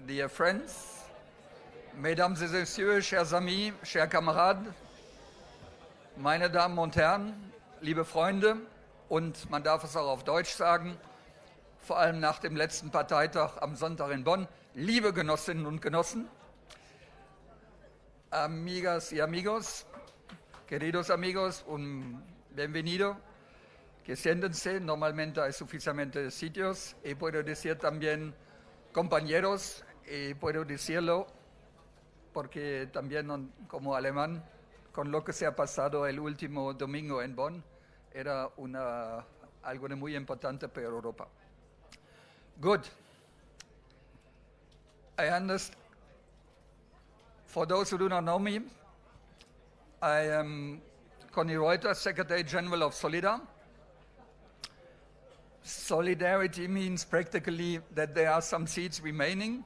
dear friends, mesdames et messieurs, chers amis, chers camarades, meine Damen und Herren, liebe Freunde und man darf es auch auf Deutsch sagen, vor allem nach dem letzten Parteitag am Sonntag in Bonn, liebe Genossinnen und Genossen, amigas y amigos, queridos amigos, un bienvenido, que siéntense, normalmente hay suficientemente sitios, y puedo decir también compañeros, y puedo decirlo porque también como alemán, con lo que se ha pasado el último domingo en Bonn, era algo muy importante para Europa. Good. I understand. For those who do not know me, I am Conny Reuter, Secretary General of Solidar. Solidarity means practically that there are some seats remaining.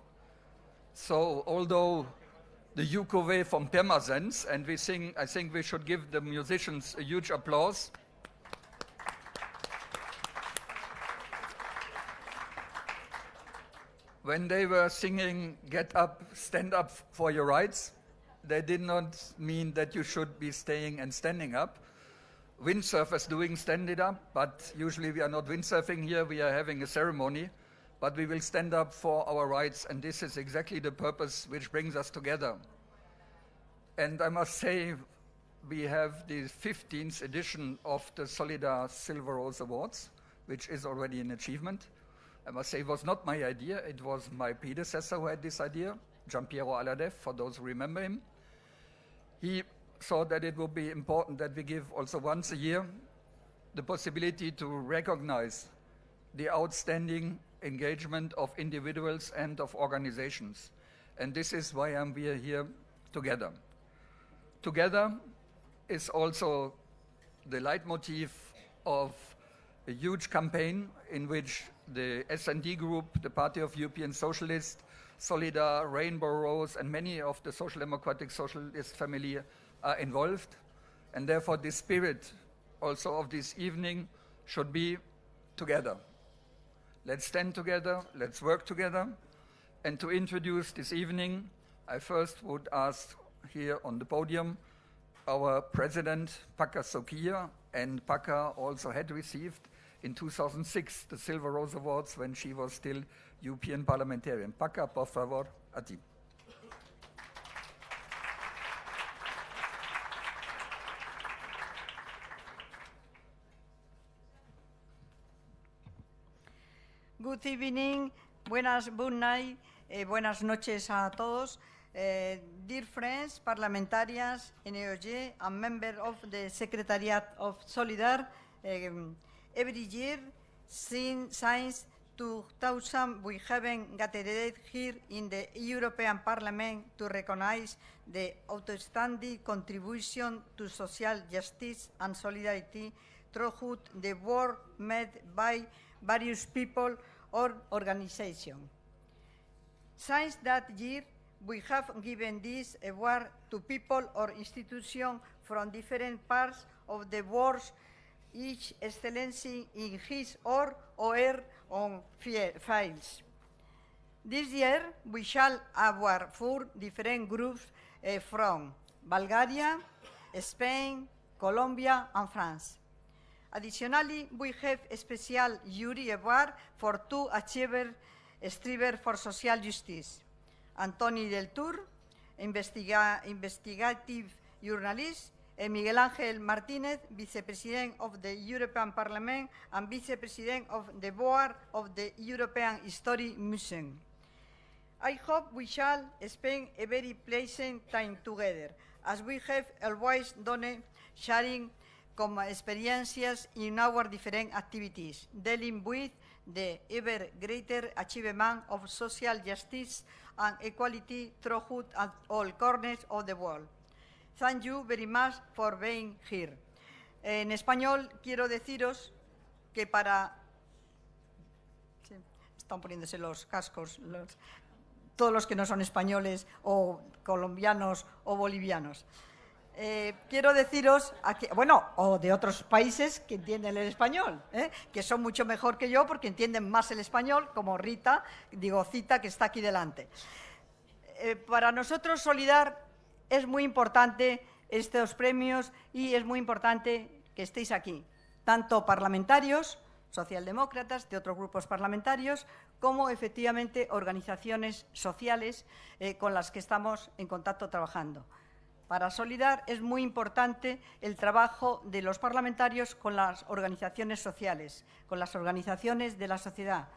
So although the Yukove from Pirmasens, and I think we should give the musicians a huge applause. When they were singing Get Up, Stand Up for Your Rights, they did not mean that you should be staying and standing up. Windsurfers doing stand it up, but usually we are not windsurfing here, we are having a ceremony, but we will stand up for our rights, and this is exactly the purpose which brings us together. And I must say, we have the 15th edition of the Solidar Silver Rose Awards, which is already an achievement. I must say it was not my idea, it was my predecessor who had this idea, Giampiero Aladev, for those who remember him. He thought that it would be important that we give also once a year the possibility to recognize the outstanding engagement of individuals and of organizations. And this is why we are here together. Together is also the leitmotif of a huge campaign in which the S&D Group, the Party of European Socialists, Solidar, Rainbow Rose, and many of the Social Democratic Socialist family are involved. And therefore the spirit also of this evening should be together. Let's stand together, let's work together. And to introduce this evening, I first would ask here on the podium our president, Paka Sokia, and Paka also had received in 2006 the Silver Rose Awards when she was still European parliamentarian. Paka, por favor, a ti. Good evening, good night, buenas noches a todos. Dear friends, parliamentarians, NEOG, and members of the Secretariat of Solidar, every year since 2000 we haven't gathered here in the European Parliament to recognize the outstanding contribution to social justice and solidarity throughout the world made by various people or organizations. Since that year, we have given this award to people or institutions from different parts of the world, each excellency in his or her own fields. This year, we shall award 4 different groups from Bulgaria, Spain, Colombia, and France. Additionally, we have a special jury award for 2 achievers strivers for social justice. Antoni Del Tour, investigative journalist, and Miguel Ángel Martínez, Vice-President of the European Parliament and Vice-President of the Board of the European History Museum. I hope we shall spend a very pleasant time together, as we have always done, sharing experiences in our different activities, dealing with the ever greater achievement of social justice and equality throughout all corners of the world. Thank you very much for being here. En español quiero deciros que para... Sí, están poniéndose los cascos todos los que no son españoles o colombianos o bolivianos. quiero deciros, bueno, o de otros países que entienden el español, que son mucho mejor que yo porque entienden más el español, como Cita, que está aquí delante. Para nosotros, Solidar, es muy importante estos premios y es muy importante que estéis aquí, tanto parlamentarios, socialdemócratas, de otros grupos parlamentarios, como efectivamente organizaciones sociales con las que estamos en contacto trabajando. Para Solidar es muy importante el trabajo de los parlamentarios con las organizaciones sociales, con las organizaciones de la sociedad,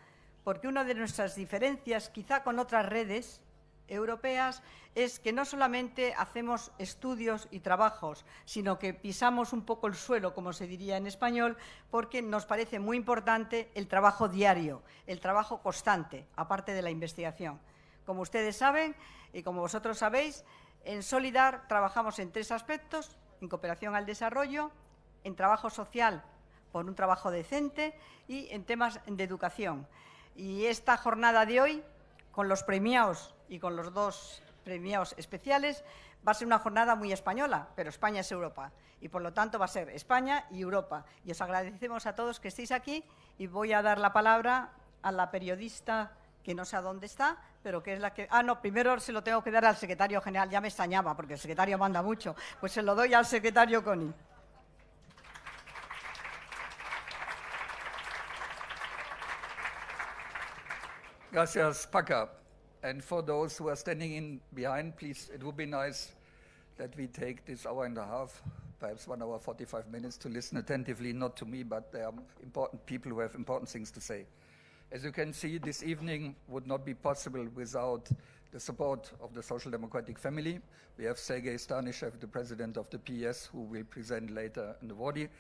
porque una de nuestras diferencias, quizá con otras redes europeas, es que no solamente hacemos estudios y trabajos, sino que pisamos un poco el suelo, como se diría en español, porque nos parece muy importante el trabajo diario, el trabajo constante, aparte de la investigación. Como ustedes saben y como vosotros sabéis, en Solidar trabajamos en 3 aspectos: en cooperación al desarrollo, en trabajo social por un trabajo decente y en temas de educación. Y esta jornada de hoy, con los premiados y con los 2 premiados especiales, va a ser una jornada muy española, pero España es Europa y por lo tanto va a ser España y Europa. Y os agradecemos a todos que estéis aquí y voy a dar la palabra a la periodista que no sé a dónde está, pero que es la que... no, primero se lo tengo que dar al secretario general, ya me extrañaba porque el secretario manda mucho, pues se lo doy al secretario Connie. Gracias, Paca. And for those who are standing in behind, please, it would be nice that we take this hour and a half, perhaps 1 hour, 45 minutes, to listen attentively, not to me, but there are important people who have important things to say. As you can see, this evening would not be possible without the support of the Social Democratic family. We have Sergei Stanishev, the president of the PS, who will present later in the ORI.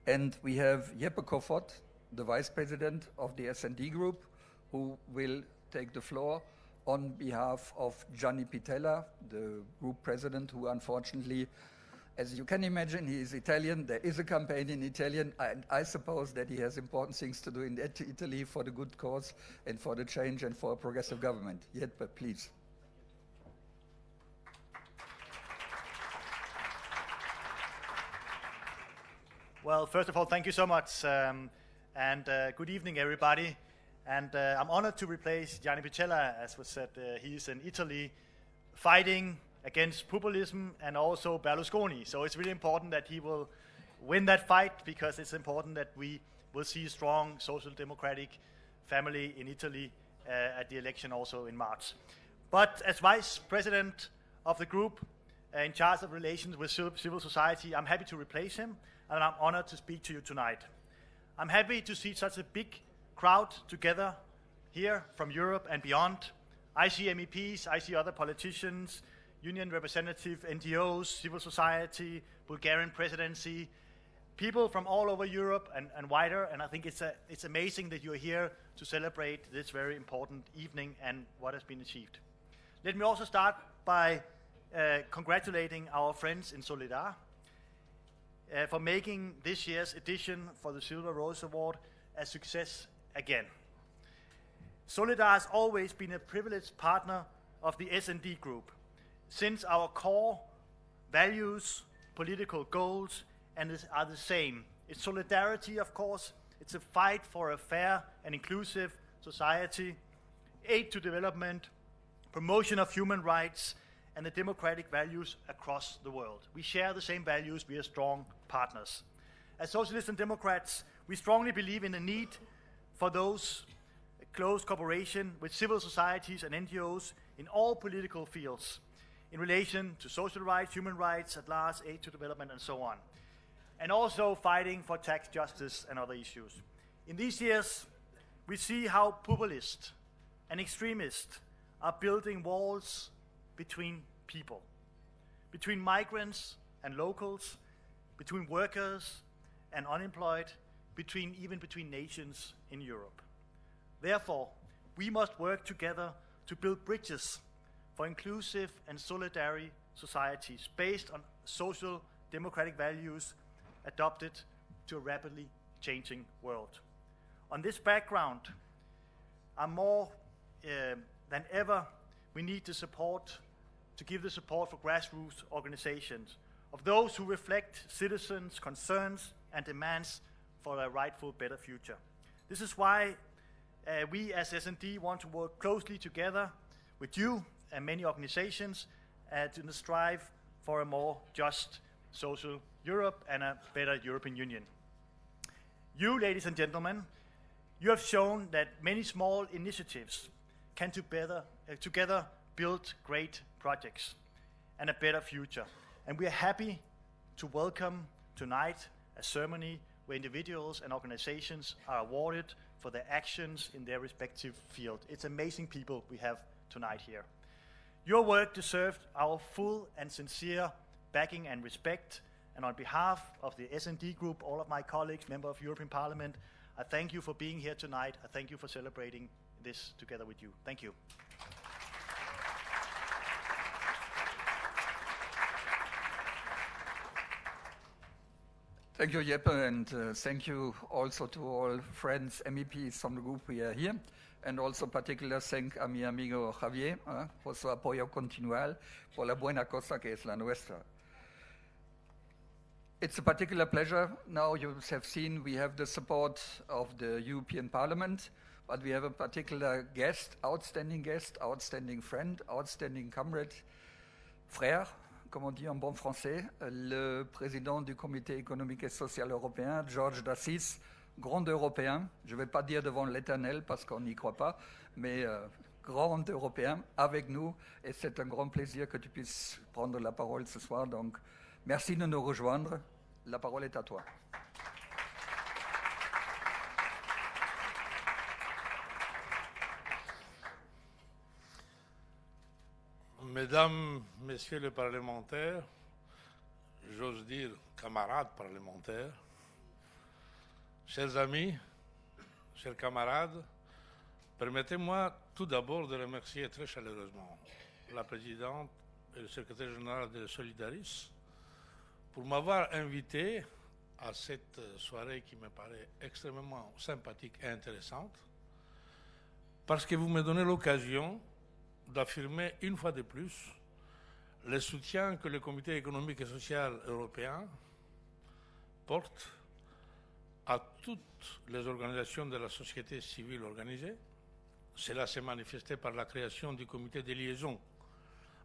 And we have Jeppe Kofod, the vice president of the S&D group, who will take the floor on behalf of Gianni Pittella, the group president, who unfortunately, as you can imagine, he is Italian. There is a campaign in Italian, and I suppose that he has important things to do in Italy for the good cause and for the change and for a progressive government. Jeppe, please. Well, first of all, thank you so much, and good evening, everybody. And I'm honored to replace Gianni Pittella, as was said. He's in Italy fighting against populism and also Berlusconi. So it's really important that he will win that fight, because it's important that we will see a strong social democratic family in Italy at the election also in March. But as vice president of the group in charge of relations with civil society, I'm happy to replace him, and I'm honored to speak to you tonight. I'm happy to see such a big crowd together here from Europe and beyond. I see MEPs, I see other politicians, union representatives, NGOs, civil society, Bulgarian presidency, people from all over Europe and wider, and I think it's amazing that you're here to celebrate this very important evening and what has been achieved. Let me also start by congratulating our friends in Solidar for making this year's edition for the Silver Rose Award a success again. Solidar has always been a privileged partner of the S&D group, since our core values, political goals, are the same. It's solidarity, of course. It's a fight for a fair and inclusive society, aid to development, promotion of human rights, and the democratic values across the world. We share the same values. We are strong partners. As Socialists and Democrats, we strongly believe in the need for those close cooperation with civil societies and NGOs in all political fields in relation to social rights, human rights at large, aid to development, and so on. And also fighting for tax justice and other issues. In these years, we see how populists and extremists are building walls between people, between migrants and locals, between workers and unemployed, even between nations in Europe. Therefore, we must work together to build bridges for inclusive and solidary societies based on social democratic values adopted to a rapidly changing world. On this background, more than ever, we need the support to give the support for grassroots organizations of those who reflect citizens' concerns and demands for a rightful better future. This is why we as S&D want to work closely together with you and many organizations to strive for a more just social Europe and a better European Union. You, ladies and gentlemen, you have shown that many small initiatives can together build great projects and a better future. And we are happy to welcome tonight a ceremony where individuals and organizations are awarded for their actions in their respective field. It's amazing people we have tonight here. Your work deserved our full and sincere backing and respect. And on behalf of the S&D Group, all of my colleagues, members of European Parliament, I thank you for being here tonight. I thank you for celebrating this together with you. Thank you. Thank you, Jeppe, and thank you also to all friends, MEPs from the group we are here, and also particular thank a mi amigo Javier por su apoyo continual por la buena cosa que es la nuestra. It's a particular pleasure. Now you have seen we have the support of the European Parliament, but we have a particular guest, outstanding friend, outstanding comrade, frère, comme on dit en bon français, le président du Comité économique et social européen, Georges d'Assis, grand européen, je ne vais pas dire devant l'Éternel parce qu'on n'y croit pas, mais grand européen avec nous, et c'est un grand plaisir que tu puisses prendre la parole ce soir. Donc, merci de nous rejoindre. La parole est à toi. Mesdames, Messieurs les parlementaires, j'ose dire camarades parlementaires, chers amis, chers camarades, permettez-moi tout d'abord de remercier très chaleureusement la présidente et le secrétaire général de Solidaris pour m'avoir invité à cette soirée qui me paraît extrêmement sympathique et intéressante, parce que vous me donnez l'occasion d'affirmer une fois de plus le soutien que le Comité économique et social européen porte à toutes les organisations de la société civile organisée. Cela s'est manifesté par la création du comité de liaison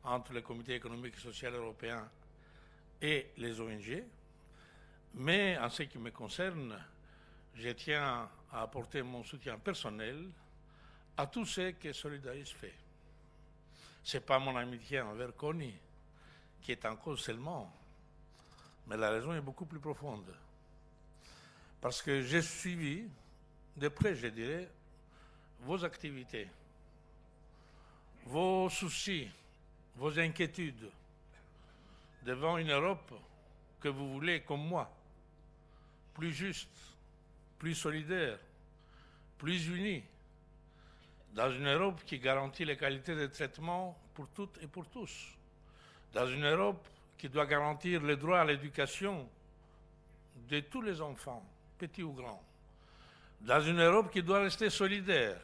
entre le Comité économique et social européen et les ONG. Mais en ce qui me concerne, je tiens à apporter mon soutien personnel à tout ce que Solidaris fait. Ce n'est pas mon amitié envers Connie qui est en cause seulement, mais la raison est beaucoup plus profonde. Parce que j'ai suivi de près, je dirais, vos activités, vos soucis, vos inquiétudes devant une Europe que vous voulez comme moi, plus juste, plus solidaire, plus unie, dans une Europe qui garantit l'égalité de traitement pour toutes et pour tous, dans une Europe qui doit garantir le droit à l'éducation de tous les enfants, petits ou grands, dans une Europe qui doit rester solidaire,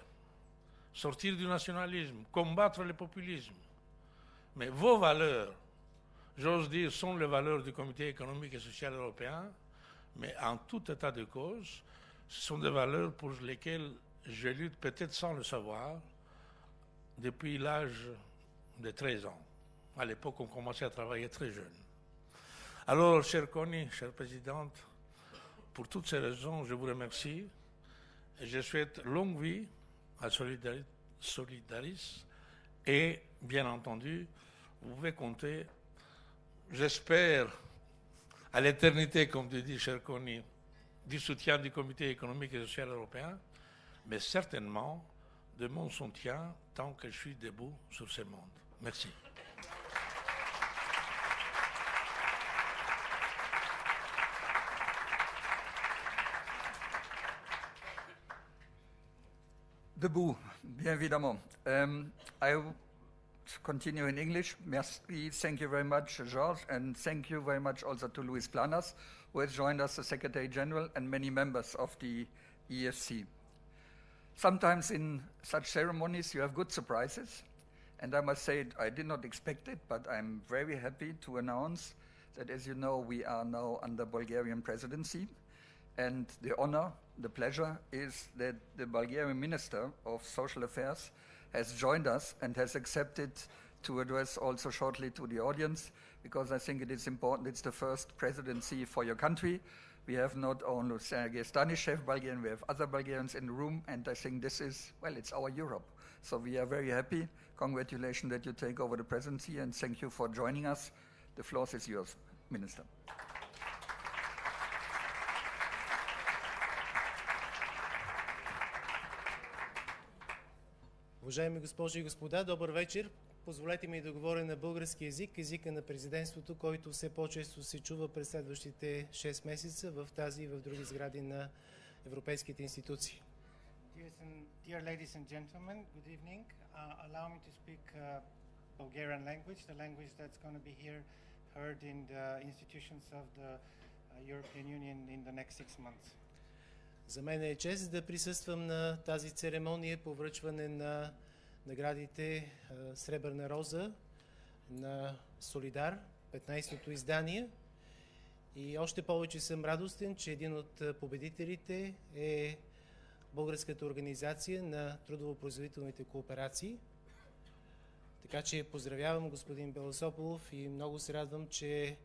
sortir du nationalisme, combattre le populisme. Mais vos valeurs, j'ose dire, sont les valeurs du Comité économique et social européen, mais en tout état de cause, ce sont des valeurs pour lesquelles je lutte peut-être sans le savoir depuis l'âge de 13 ans. À l'époque, on commençait à travailler très jeune. Alors, chère Connie, chère présidente, pour toutes ces raisons, je vous remercie et je souhaite longue vie à Solidaris et, bien entendu, vous pouvez compter, j'espère, à l'éternité, comme tu dis, chère Connie, du soutien du Comité économique et social européen, mais certainement de mon soutien tant que je suis debout sur ce monde. Merci. Debout, bien évidemment. I will continue in English. Merci, thank you very much, Georges, and thank you very much also to Luis Planas, who has joined us, the Secretary General, and many members of the ESC. Sometimes in such ceremonies you have good surprises, and I must say I did not expect it, but I'm very happy to announce that, as you know, we are now under Bulgarian presidency. And the honor, the pleasure is that the Bulgarian Minister of Social Affairs has joined us and has accepted to address also shortly to the audience, because I think it is important. It's the first presidency for your country. We have not only Sergei Stanishev, Bulgarian, we have other Bulgarians in the room, and I think this is, well, it's our Europe. So we are very happy. Congratulations that you take over the presidency, and thank you for joining us. The floor is yours, Minister. Уважаеми госпожи и господа, добър вечер. Позволете ми да говоря на български език, езика на президентството, който все по-често се чува през следващите 6 месеца в тази и в други сгради на европейските институции. Dear ladies and gentlemen, good evening. Allow me to speak Bulgarian language, the language that's going to be heard in the institutions of the European Union in the next 6 months. За мен е чест да присъствам на тази церемония по връчване на наградите Сребърна роза на Солидар, 15-то издание. И още повече съм радостен, че един от победителите е Българската организация на трудово-производителните кооперации. Така че поздравявам господин Белосополов и много се радвам, че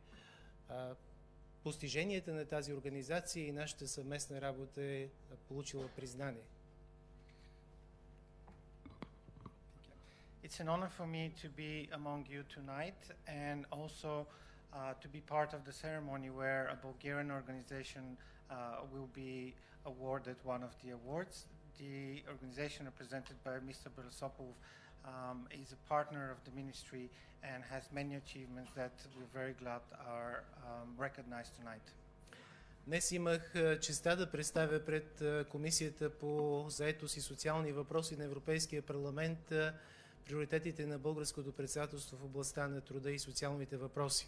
постиженията на тази организация и нашата съвместна работа е получила признание. It's an honor for me to be among you tonight and also to be part of the ceremony where a Bulgarian organization will be awarded one of the awards. The organization represented by Mr. Belosopov is a partner of the ministry and has many achievements that we're very glad are recognized tonight. Днес имах честта да представя пред Комисията по заетост и социални въпроси на Европейския парламент приоритетите на българското председателство в областта на труда и социалните въпроси.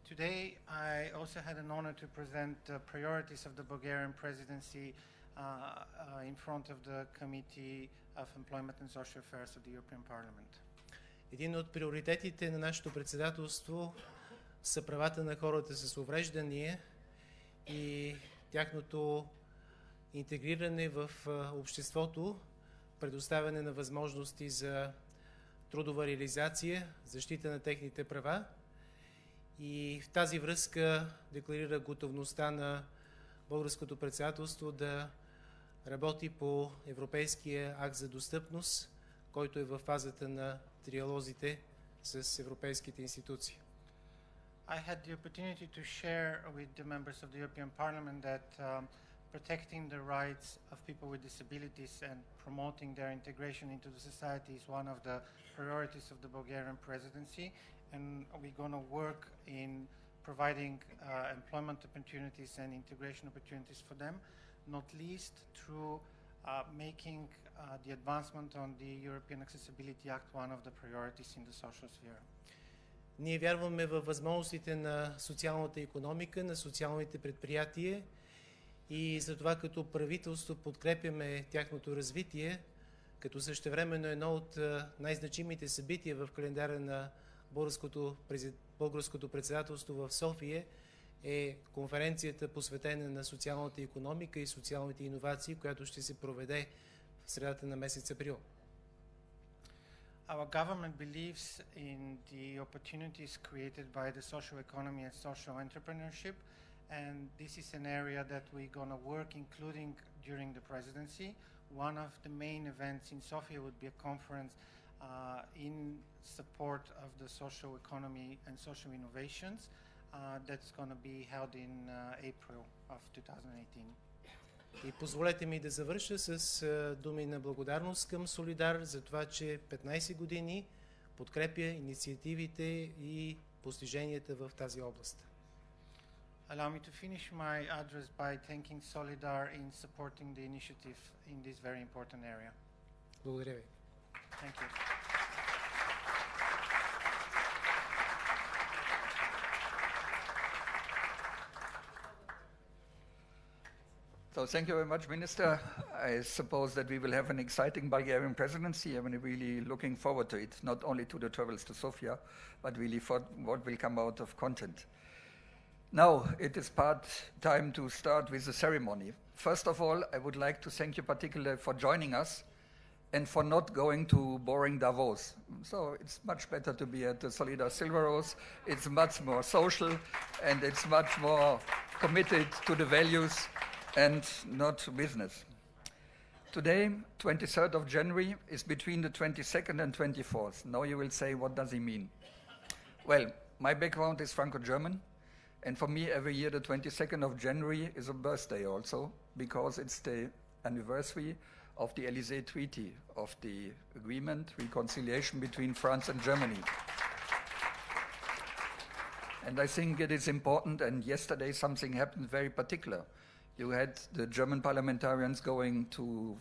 Today, I also had an honor to present the priorities of the Bulgarian presidency in front of the Committee of Employment and Social Affairs of the European Parliament. Един от приоритетите на нашето председателство са правата на хората с увреждания и тяхното интегриране в обществото, предоставяне на възможности за трудова реализация, защита на техните права. И в тази връзка декларира готовността на българското председателство да работи по Европейския акт за достъпност, който е в фазата на триалозите с европейските институции. I had the opportunity to share with the members of the European Parliament that protecting the rights of people with disabilities and promoting their integration into the society is one of the priorities of the Bulgarian presidency, and we're going to work in providing employment opportunities and integration opportunities for them, not least through making the advancement on the European Accessibility Act one of the priorities in the social sphere. Ние вярваме във възможностите на социалната икономика, на социалните предприятия и затова като правителство подкрепяме тяхното развитие, като същевременно едно от най-значимите събития в календара на българското председателство в София е конференцията посветена на социалната икономика и социалните иновации, която ще се проведе в средата на месец април. Our government believes in the opportunities created by the social economy and social entrepreneurship, and this is an area that we're going to work including during the presidency. One of the main events in Sofia would be a conference in support of the social economy and social innovations that's going to be held in April of 2018. И позволете ми да завърша с думи на благодарност към Солидар за това, че 15 години подкрепя инициативите и постиженията в тази област. Allow me to finish my address by thanking Solidar in supporting the initiative in this very important area. Благодаря ви. Thank you. So thank you very much, Minister. I suppose that we will have an exciting Bulgarian presidency. I'm really looking forward to it, not only to the travels to Sofia, but really for what will come out of content. Now, it is time to start with the ceremony. First of all, I would like to thank you particularly for joining us and for not going to boring Davos. So it's much better to be at the Solidarność Silver Rose. It's much more social and it's much more committed to the values and not to business. Today, 23rd of January, is between the 22nd and 24th. Now you will say, what does he mean? Well, my background is Franco-German, and for me, every year, the 22nd of January is a birthday also, because it's the anniversary of the Élysée Treaty, of the agreement, reconciliation between France and Germany. And I think it is important, and yesterday something happened very particular. You had the German parliamentarians going to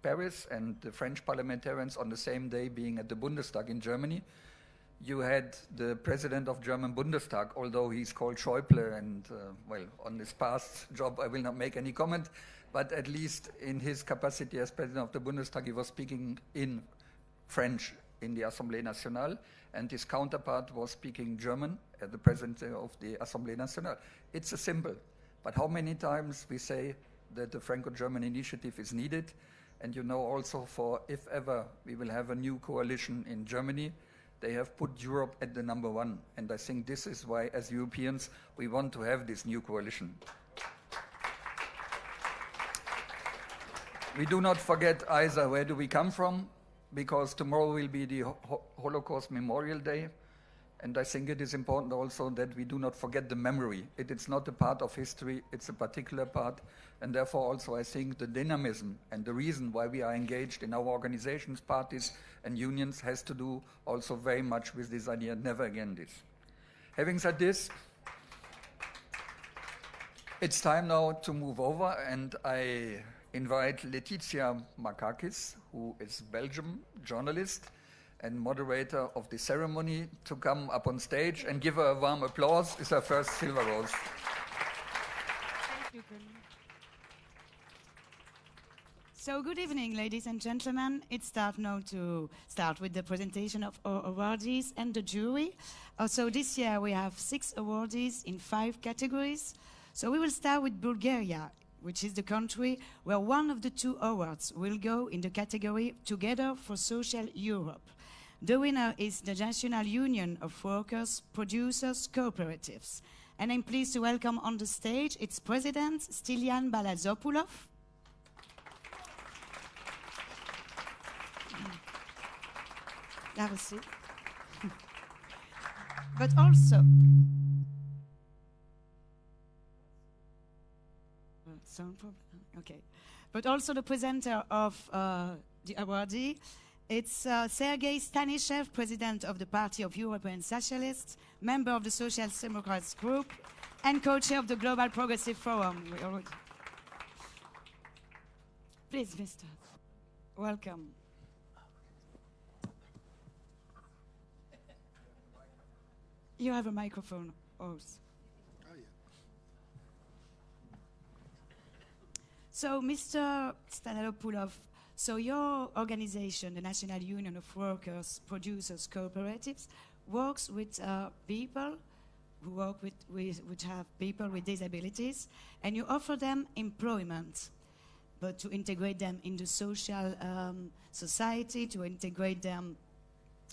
Paris and the French parliamentarians on the same day being at the Bundestag in Germany. You had the president of German Bundestag, although he's called Schäuble, and well, on his past job I will not make any comment, but at least in his capacity as president of the Bundestag, he was speaking in French in the Assemblée Nationale, and his counterpart was speaking German as the president of the Assemblée Nationale. It's a symbol. But how many times we say that the Franco-German initiative is needed, and you know also for if ever we will have a new coalition in Germany, they have put Europe at the number one. And I think this is why, as Europeans, we want to have this new coalition. We do not forget either where do we come from, because tomorrow will be the Holocaust Memorial Day. And I think it is important also that we do not forget the memory. It's not a part of history, it's a particular part. And therefore also I think the dynamism and the reason why we are engaged in our organizations, parties and unions has to do also very much with this idea, never again this. Having said this, it's time now to move over, and I invite Letizia Markakis, who is Belgian journalist and moderator of the ceremony, to come up on stage and give her a warm applause. It's her first Silver Rose. Thank you, Colin. So good evening, ladies and gentlemen. It's time now to start with the presentation of our awardees and the jury. Also this year we have 6 awardees in 5 categories. So we will start with Bulgaria, which is the country where one of the 2 awards will go in the category Together for Social Europe. The winner is the National Union of Workers, Producers, Cooperatives. And I'm pleased to welcome on the stage its president, Stilian Balazopoulos. But also, sound problem? Okay. But also the presenter of the awardee, it's Sergei Stanishev, president of the Party of European Socialists, member of the Social Democrats group, and co-chair of the Global Progressive Forum. Please, Mr. Welcome. You have a microphone also. So, Mr. Stanilopoulos, so your organization, the National Union of Workers, Producers, Cooperatives, works with people who work which have people with disabilities, and you offer them employment, but to integrate them in the social society, to integrate them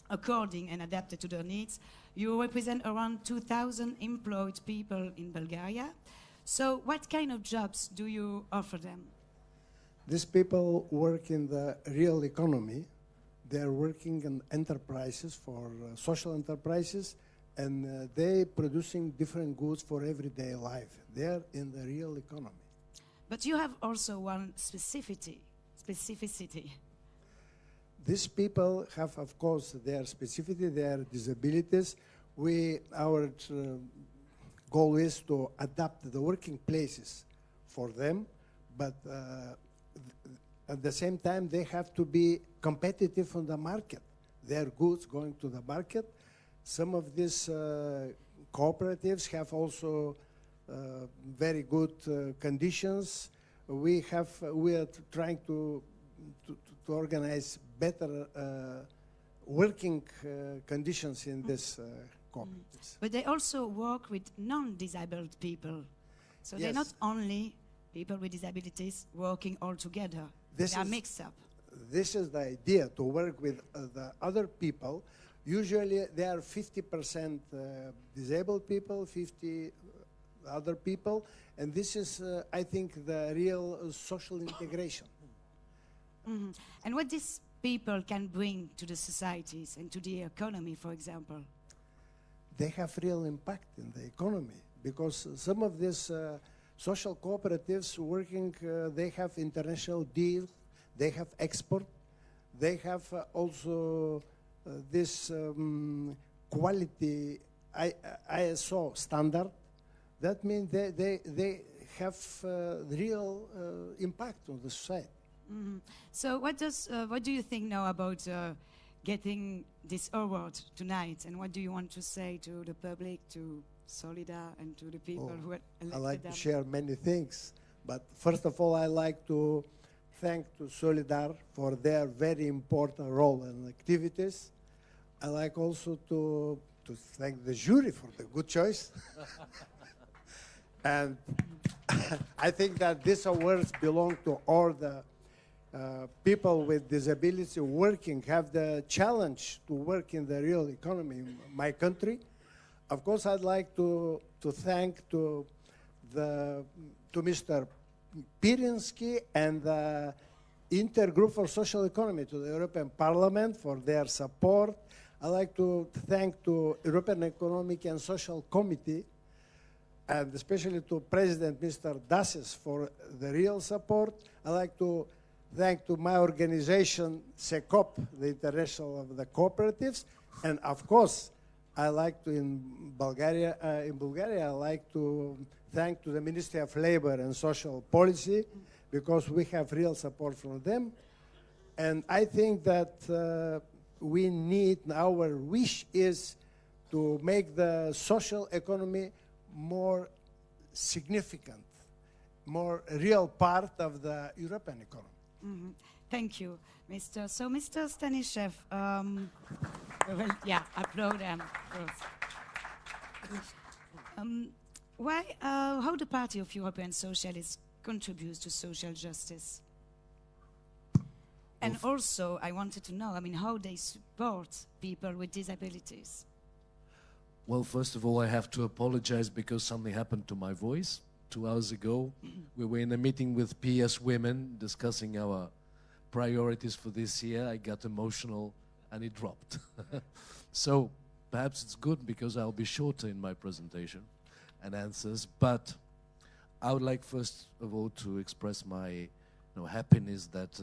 according and adapted to their needs. You represent around 2,000 employed people in Bulgaria. So what kind of jobs do you offer them? These people work in the real economy. They are working in enterprises, for social enterprises, and they producing different goods for everyday life. They are in the real economy. But you have also one specificity. These people have, of course, their specificity, their disabilities. Our goal is to adapt the working places for them, but at the same time, they have to be competitive on the market. Their goods going to the market. Some of these cooperatives have also very good conditions we are trying to organize better working conditions in this cooperatives. But they also work with non-disabled people. So they're Yes. not only people with disabilities working all together. This They are is- mixed up. This is the idea, to work with the other people. Usually they are 50% disabled people, 50 other people, and this is, I think, the real social integration. Mhm. And what these people can bring to the societies and to the economy, for example? They have real impact in the economy because some of these social cooperatives working, they have international deals, they have export, they have also this quality ISO standard. That means they have real impact on the society. Mhm. So what do you think now about getting this award tonight? And what do you want to say to the public, to Solidar, and to the people who had I elected like them? to share many things, but first of all, I like to thank to Solidar for their very important role and activities. I like also to thank the jury for the good choice. And I think that these awards belong to all the people with disability working, have the challenge to work in the real economy in my country. Of course, I'd like to thank to Mr. Pirinsky and the Intergroup for Social Economy, to the European Parliament for their support. I'd like to thank to European Economic and Social Committee, and especially to President Mr. Dassis for the real support. I'd like to thank to my organization, SECOP, the International of the Cooperatives, and of course, I like to in Bulgaria, I like to thank to the Ministry of Labor and Social Policy, because we have real support from them. And I think that we need, our wish is to make the social economy more significant, more real part of the European economy. Mhm. Thank you, Mr. So, Mr. Stanishev, well, yeah, applaud them first. How the Party of European Socialists contributes to social justice? And also, I wanted to know, how they support people with disabilities. Well, first of all, I have to apologize because something happened to my voice. 2 hours ago, we were in a meeting with PS Women discussing our priorities for this year. I got emotional and it dropped. So perhaps it's good because I'll be shorter in my presentation and answers. But I would like first of all to express my happiness that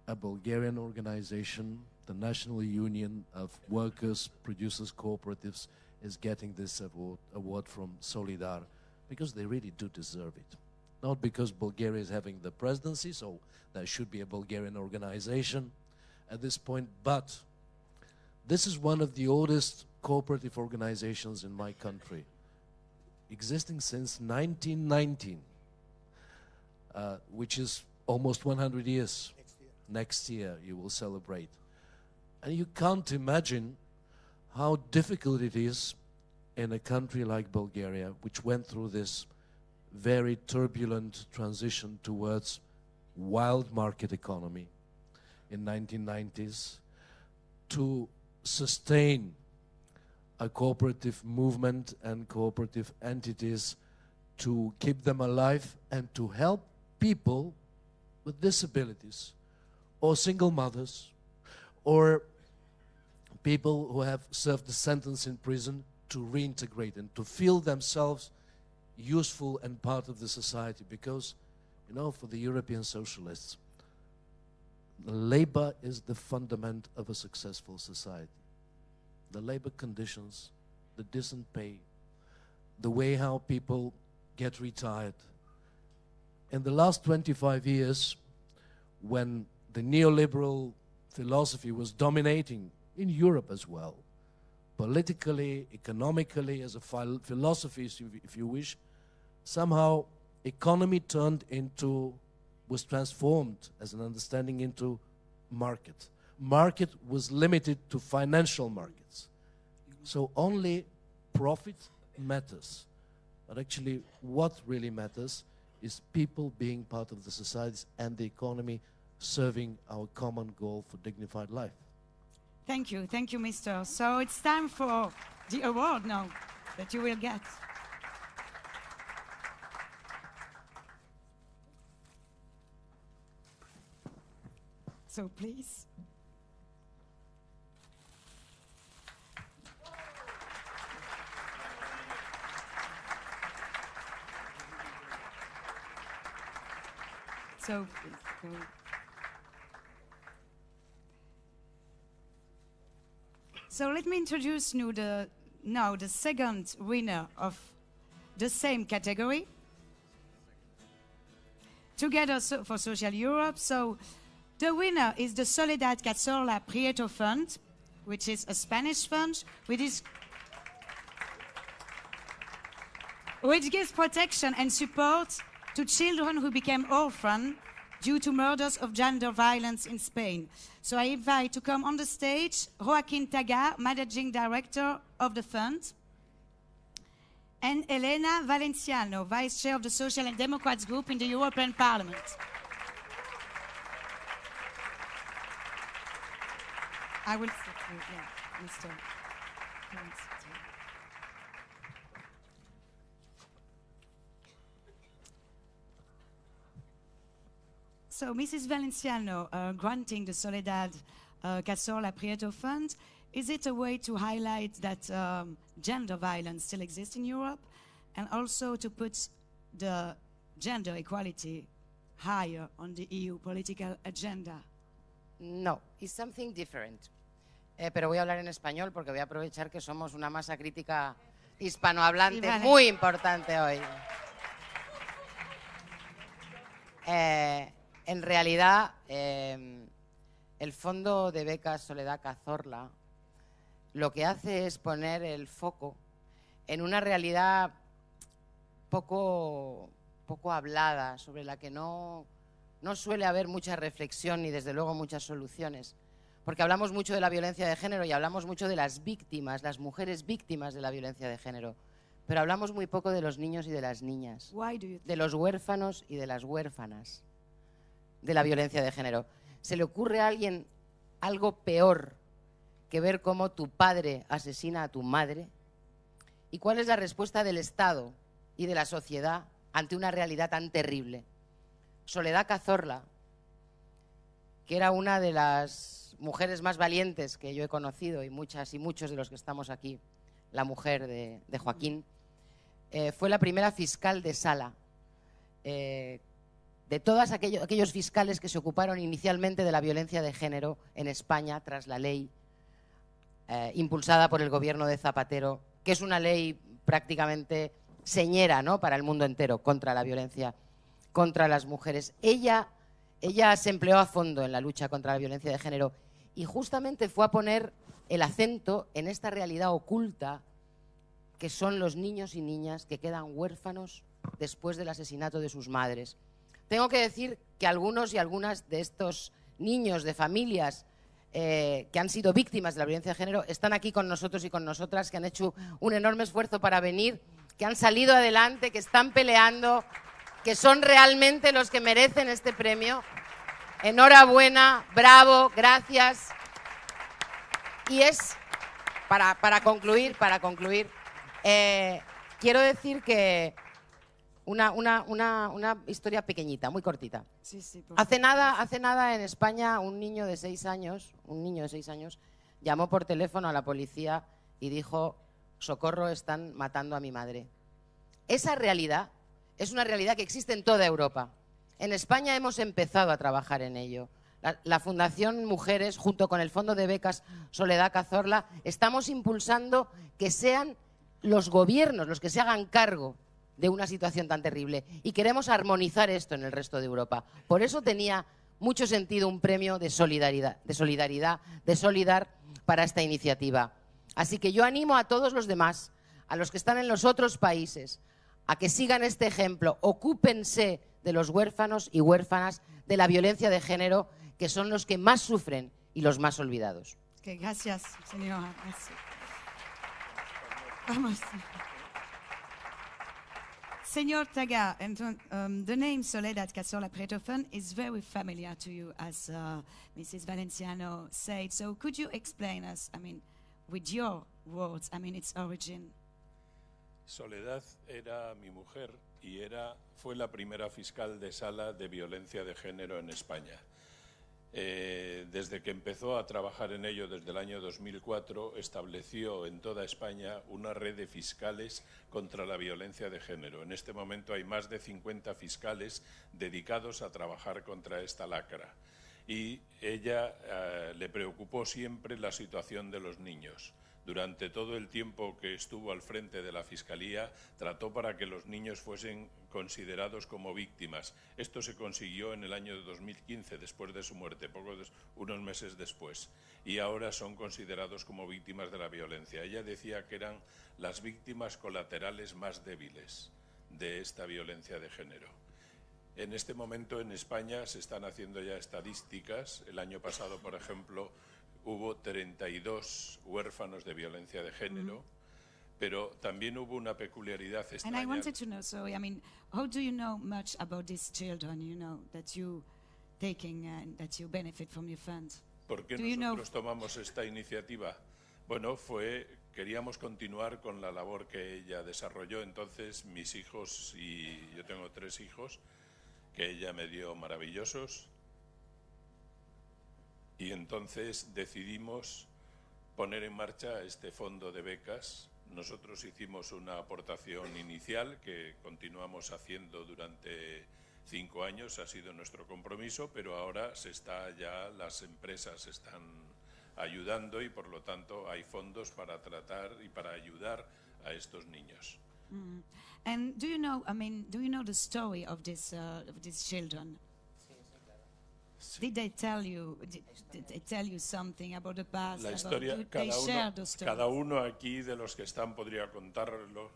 a Bulgarian organization, the National Union of Workers, Producers, Cooperatives, is getting this award from Solidar, because they really do deserve it. Not because Bulgaria is having the presidency, so there should be a Bulgarian organization at this point, but this is one of the oldest cooperative organizations in my country, existing since 1919, which is almost 100 years. Next year you will celebrate. And you can't imagine how difficult it is in a country like Bulgaria, which went through this very turbulent transition towards wild market economy in 1990s, to sustain a cooperative movement and cooperative entities, to keep them alive and to help people with disabilities, or single mothers, or people who have served a sentence in prison, to reintegrate and to feel themselves useful and part of the society. Because, for the European socialists, labor is the fundament of a successful society. The labor conditions, the decent pay, the way how people get retired. In the last 25 years, when the neoliberal philosophy was dominating in Europe as well, politically, economically, as a philosophy, if you wish, somehow economy was transformed as an understanding into market. Market was limited to financial markets. So only profit matters. But actually what really matters is people being part of the societies and the economy serving our common goal for dignified life. Thank you, Mr. So it's time for the award now that you will get. So please. So please go. So let me introduce you now the second winner of the same category. Together for Social Europe. So the winner is the Soledad Cazorla Prieto Fund, which is a Spanish fund which gives protection and support to children who became orphan due to murders of gender violence in Spain. So I invite to come on the stage Joaquín Tagar, Managing Director of the fund, and Elena Valenciano, Vice Chair of the Social and Democrats Group in the European Parliament. I will sit here, yeah, Mr. So, Mrs. Valenciano, granting the Soledad Cazorla Prieto Fund, is it a way to highlight that gender violence still exists in Europe and also to put the gender equality higher on the EU political agenda? No, it's something different. Pero voy a hablar en español porque voy a aprovechar que somos una masa crítica hispanohablante Sí, vale. muy importante hoy. En realidad, el Fondo de Becas Soledad Cazorla lo que hace es poner el foco en una realidad poco hablada, sobre la que no suele haber mucha reflexión ni desde luego muchas soluciones. Porque hablamos mucho de la violencia de género y hablamos mucho de las víctimas, las mujeres víctimas de la violencia de género. Pero hablamos muy poco de los niños y de las niñas, de los huérfanos y de las huérfanas de la violencia de género. ¿Se le ocurre a alguien algo peor que ver cómo tu padre asesina a tu madre? ¿Y cuál es la respuesta del Estado y de la sociedad ante una realidad tan terrible? Soledad Cazorla, que era una de las mujeres más valientes que yo he conocido, y muchas y muchos de los que estamos aquí, la mujer de Joaquín, fue la primera fiscal de sala de todos aquellos fiscales que se ocuparon inicialmente de la violencia de género en España tras la ley impulsada por el gobierno de Zapatero, que es una ley prácticamente señera, ¿no?, para el mundo entero contra la violencia contra las mujeres. Ella se empleó a fondo en la lucha contra la violencia de género y justamente fue a poner el acento en esta realidad oculta que son los niños y niñas que quedan huérfanos después del asesinato de sus madres. Tengo que decir que algunos y algunas de estos niños de familias que han sido víctimas de la violencia de género están aquí con nosotros y con nosotras, que han hecho un enorme esfuerzo para venir, que han salido adelante, que están peleando, que son realmente los que merecen este premio. Enhorabuena, bravo, gracias. Y es, para concluir, quiero decir que una historia pequeñita, muy cortita. Sí, Hace nada en España un niño de 6 años, llamó por teléfono a la policía y dijo: socorro, están matando a mi madre. Esa realidad es una realidad que existe en toda Europa. En España hemos empezado a trabajar en ello. La Fundación Mujeres, junto con el Fondo de Becas Soledad Cazorla, estamos impulsando que sean los gobiernos los que se hagan cargo de una situación tan terrible, y queremos armonizar esto en el resto de Europa. Por eso tenía mucho sentido un premio de solidaridad, de Solidar para esta iniciativa. Así que yo animo a todos los demás, a los que están en los otros países, a que sigan este ejemplo, ocúpense de los huérfanos y huérfanas de la violencia de género, que son los que más sufren y los más olvidados. Okay, gracias, señora. Gracias. Vamos. Señor Taga, the name Soledad Cazorla Pretofen is very familiar to you, as Mrs. Valenciano said. So could you explain us, with your words, its origin? Soledad era mi mujer y fue la primera fiscal de sala de violencia de género en España. Desde que empezó a trabajar en ello desde el año 2004, estableció en toda España una red de fiscales contra la violencia de género. En este momento hay más de 50 fiscales dedicados a trabajar contra esta lacra. Y ella le preocupó siempre la situación de los niños. Durante todo el tiempo que estuvo al frente de la Fiscalía, trató para que los niños fuesen considerados como víctimas. Esto se consiguió en el año 2015, después de su muerte, unos meses después. Y ahora son considerados como víctimas de la violencia. Ella decía que eran las víctimas colaterales más débiles de esta violencia de género. En este momento en España se están haciendo ya estadísticas. El año pasado, por ejemplo, hubo 32 huérfanos de violencia de género, pero también hubo una peculiaridad extraña. And I wanted to know, how do you know much about these children, that you taking and that you benefit from your funds? ¿Por qué nosotros tomamos esta iniciativa? Bueno, queríamos continuar con la labor que ella desarrolló. Entonces, mis hijos, y yo tengo 3 hijos, que ella me dio maravillosos, y entonces decidimos poner en marcha este fondo de becas. Nosotros hicimos una aportación inicial que continuamos haciendo durante 5 años, ha sido nuestro compromiso, pero ahora las empresas están ayudando y por lo tanto hay fondos para tratar y para ayudar a estos niños. And do you know the story of these children? Did they tell you something about the past? La historia, cada uno aquí de los que están podría contarlo.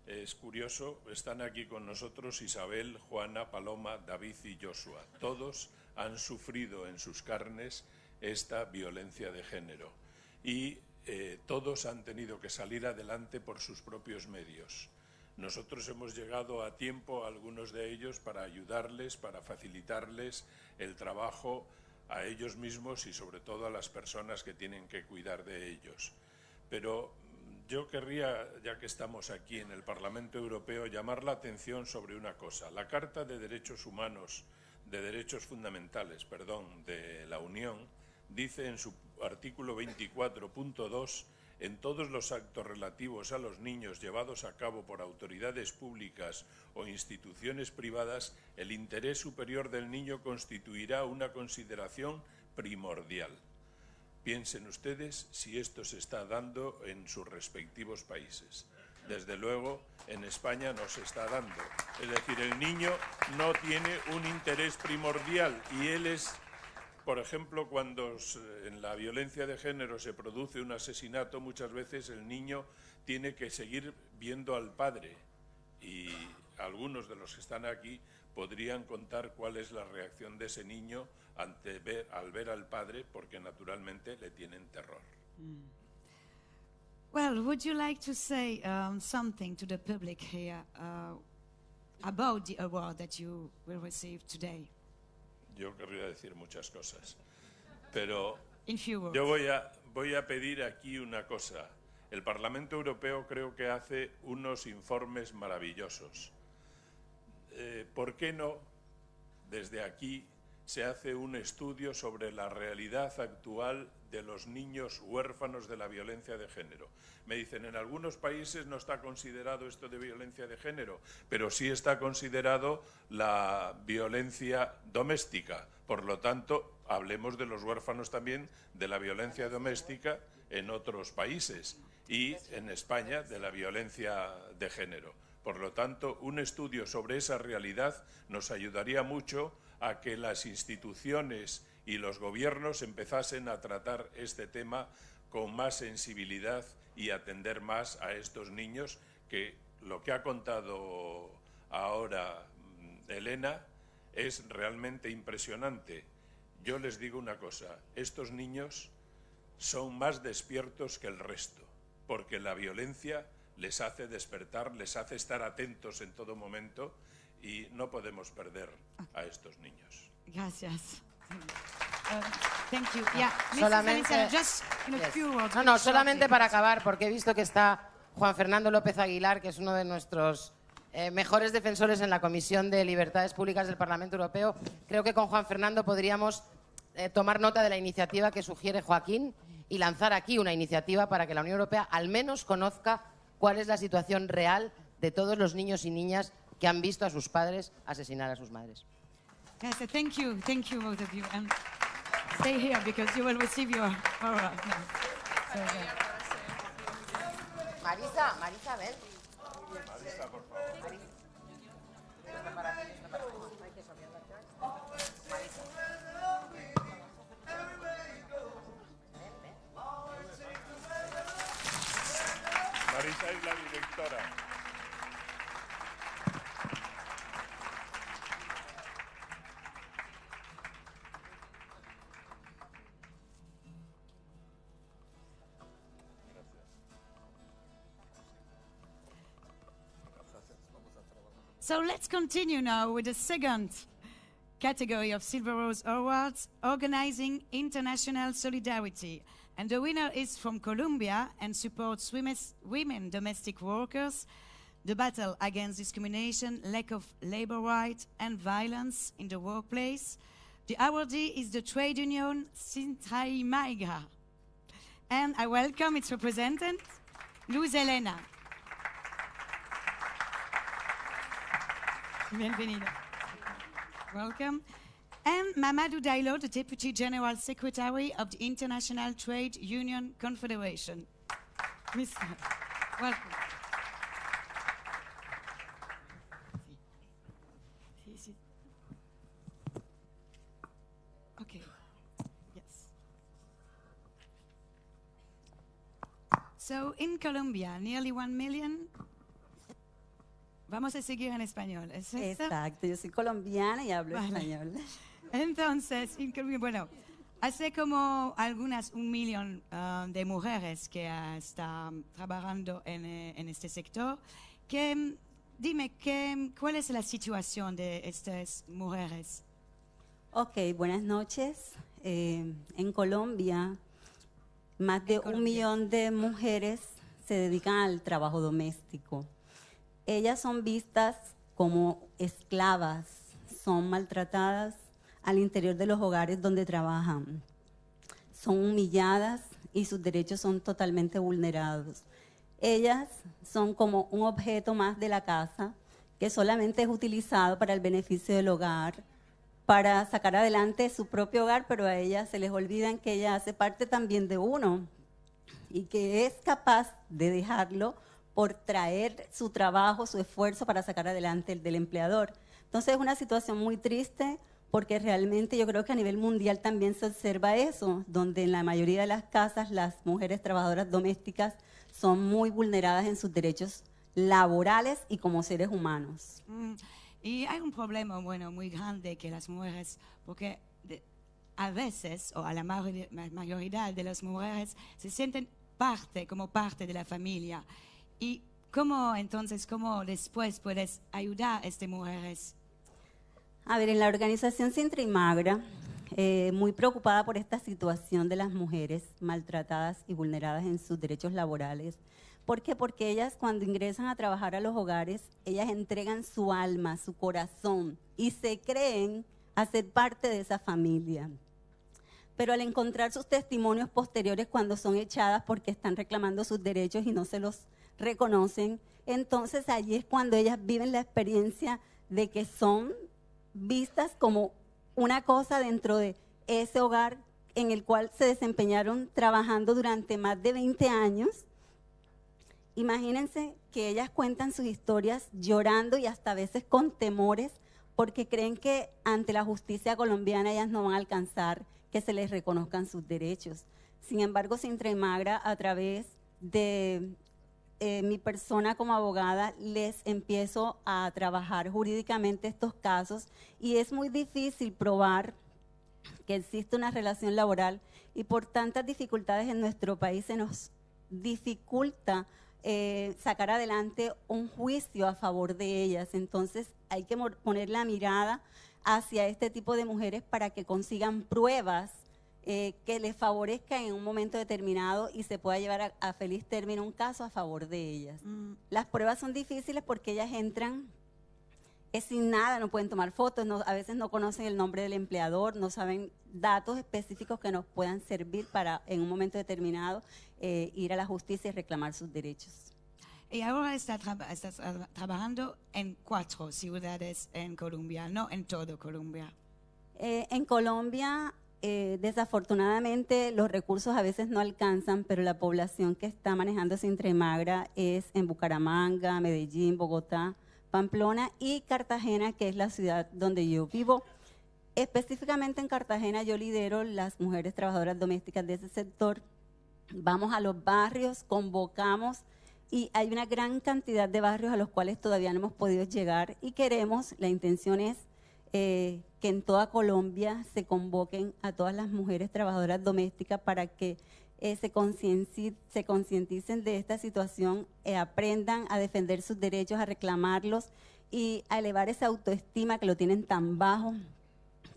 Es curioso, están aquí con nosotros Isabel, Juana, Paloma, David y Joshua. Todos han sufrido en sus carnes esta violencia de género y todos han tenido que salir adelante por sus propios medios. Nosotros hemos llegado a tiempo, algunos de ellos, para ayudarles, para facilitarles el trabajo a ellos mismos y sobre todo a las personas que tienen que cuidar de ellos. Pero yo querría, ya que estamos aquí en el Parlamento Europeo, llamar la atención sobre una cosa. La Carta de Derechos Fundamentales, de la Unión, dice en su artículo 24.2: en todos los actos relativos a los niños llevados a cabo por autoridades públicas o instituciones privadas, el interés superior del niño constituirá una consideración primordial. Piensen ustedes si esto se está dando en sus respectivos países. Desde luego, en España no se está dando. Es decir, el niño no tiene un interés primordial y él es... Por ejemplo, cuando en la violencia de género se produce un asesinato, muchas veces el niño tiene que seguir viendo al padre y algunos de los que están aquí podrían contar cuál es la reacción de ese niño al ver al padre, porque naturalmente le tienen terror. Well, would you like to say something to the public here about the award that you will receive today? Yo querría decir muchas cosas, pero yo voy a pedir aquí una cosa. El Parlamento Europeo creo que hace unos informes maravillosos. ¿Por qué no, desde aquí, se hace un estudio sobre la realidad actual de los niños huérfanos de la violencia de género? Me dicen, en algunos países no está considerado esto de violencia de género, pero sí está considerado la violencia doméstica. Por lo tanto, hablemos de los huérfanos también de la violencia doméstica en otros países y en España de la violencia de género. Por lo tanto, un estudio sobre esa realidad nos ayudaría mucho a que las instituciones y los gobiernos empezasen a tratar este tema con más sensibilidad y atender más a estos niños que lo que ha contado ahora Elena es realmente impresionante. Yo les digo una cosa, estos niños son más despiertos que el resto, porque la violencia les hace despertar, les hace estar atentos en todo momento y no podemos perder a estos niños. Gracias. Thank you. Yeah, Solamente, Mrs. just in a few words. no, solamente para acabar, porque he visto que está Juan Fernando López Aguilar, que es uno de nuestros mejores defensores en la Comisión de Libertades Públicas del Parlamento Europeo. Creo que con Juan Fernando podríamos tomar nota de la iniciativa que sugiere Joaquín y lanzar aquí una iniciativa para que la Unión Europea al menos conozca cuál es la situación real de todos los niños y niñas que han visto a sus padres asesinar a sus madres. Yes, thank you both of you, and stay here because you will receive your oral. Marisa, ven. Marisa, por favor. Marisa es la directora. So let's continue now with the second category of Silver Rose Awards, Organizing International Solidarity. And the winner is from Colombia and supports women domestic workers, the battle against discrimination, lack of labor rights, and violence in the workplace. The awardee is the trade union Sintra Maigra. And I welcome its representative, Luz Elena. Bienvenida. Welcome. And Mamadou Diallo, the Deputy General Secretary of the International Trade Union Confederation. Mr. Welcome. Okay. Yes. So in Colombia, nearly 1 million. Vamos a seguir en español, ¿es esto? Exacto, yo soy colombiana y hablo español. Entonces, bueno, hace como 1 millón de mujeres que están trabajando en este sector. Dime, ¿cuál es la situación de estas mujeres? Ok, buenas noches. En Colombia, más de 1 millón de mujeres se dedican al trabajo doméstico. Ellas son vistas como esclavas, son maltratadas al interior de los hogares donde trabajan. Son humilladas y sus derechos son totalmente vulnerados. Ellas son como un objeto más de la casa que solamente es utilizado para el beneficio del hogar, para sacar adelante su propio hogar, pero a ellas se les olvida que ella hace parte también de uno y que es capaz de dejarlo por traer su trabajo, su esfuerzo para sacar adelante el del empleador. Entonces es una situación muy triste porque realmente yo creo que a nivel mundial también se observa eso, donde en la mayoría de las casas las mujeres trabajadoras domésticas son muy vulneradas en sus derechos laborales y como seres humanos. Y hay un problema, muy grande que las mujeres, porque a veces, o a la mayoría de las mujeres, se sienten como parte de la familia. ¿Y cómo después puedes ayudar a estas mujeres? A ver, en la organización Sintra y Magra, muy preocupada por esta situación de las mujeres maltratadas y vulneradas en sus derechos laborales. ¿Por qué? Porque ellas cuando ingresan a trabajar a los hogares, ellas entregan su alma, su corazón y se creen hacer parte de esa familia. Pero al encontrar sus testimonios posteriores cuando son echadas porque están reclamando sus derechos y no se los reconocen, entonces allí es cuando ellas viven la experiencia de que son vistas como una cosa dentro de ese hogar en el cual se desempeñaron trabajando durante más de 20 años. Imagínense que ellas cuentan sus historias llorando y hasta a veces con temores porque creen que ante la justicia colombiana ellas no van a alcanzar que se les reconozcan sus derechos. Sin embargo, Sintra y Magra, a través de mi persona como abogada les empiezo a trabajar jurídicamente estos casos y es muy difícil probar que existe una relación laboral y por tantas dificultades en nuestro país se nos dificulta sacar adelante un juicio a favor de ellas. Entonces hay que poner la mirada hacia este tipo de mujeres para que consigan pruebas que les favorezcan en un momento determinado y se pueda llevar a feliz término un caso a favor de ellas. Las pruebas son difíciles porque ellas entran sin nada, no pueden tomar fotos, a veces no conocen el nombre del empleador, no saben datos específicos que nos puedan servir para en un momento determinado ir a la justicia y reclamar sus derechos. Y ahora estás trabajando en 4 ciudades en Colombia, no en todo Colombia. En Colombia, desafortunadamente, los recursos a veces no alcanzan, pero la población que está manejando Sintra y Magra es en Bucaramanga, Medellín, Bogotá, Pamplona y Cartagena, que es la ciudad donde yo vivo. Específicamente en Cartagena yo lidero las mujeres trabajadoras domésticas de ese sector. Vamos a los barrios, convocamos y hay una gran cantidad de barrios a los cuales todavía no hemos podido llegar y queremos, la intención es que en toda Colombia se convoquen a todas las mujeres trabajadoras domésticas para que se concienticen de esta situación, aprendan a defender sus derechos, a reclamarlos y a elevar esa autoestima que lo tienen tan bajo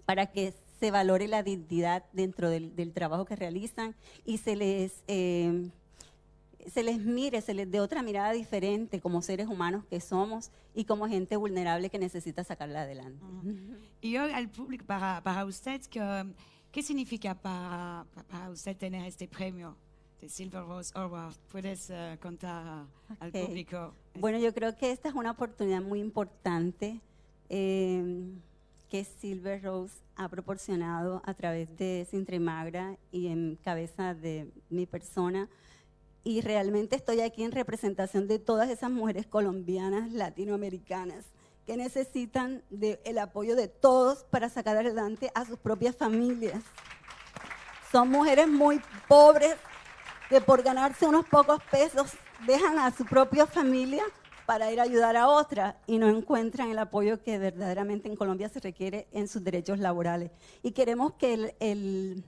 para que se valore la dignidad dentro del trabajo que realizan y se les mire, se les dé otra mirada diferente como seres humanos que somos y como gente vulnerable que necesita sacarla adelante. Y hoy al público, para usted, ¿qué significa para usted tener este premio de Silver Rose Award? ¿Puedes contar al público? Bueno, yo creo que esta es una oportunidad muy importante que Silver Rose ha proporcionado a través de Sintra y Magra y en cabeza de mi persona. Y realmente estoy aquí en representación de todas esas mujeres colombianas, latinoamericanas, que necesitan el apoyo de todos para sacar adelante a sus propias familias. Son mujeres muy pobres que por ganarse unos pocos pesos dejan a su propia familia para ir a ayudar a otra y no encuentran el apoyo que verdaderamente en Colombia se requiere en sus derechos laborales. Y queremos que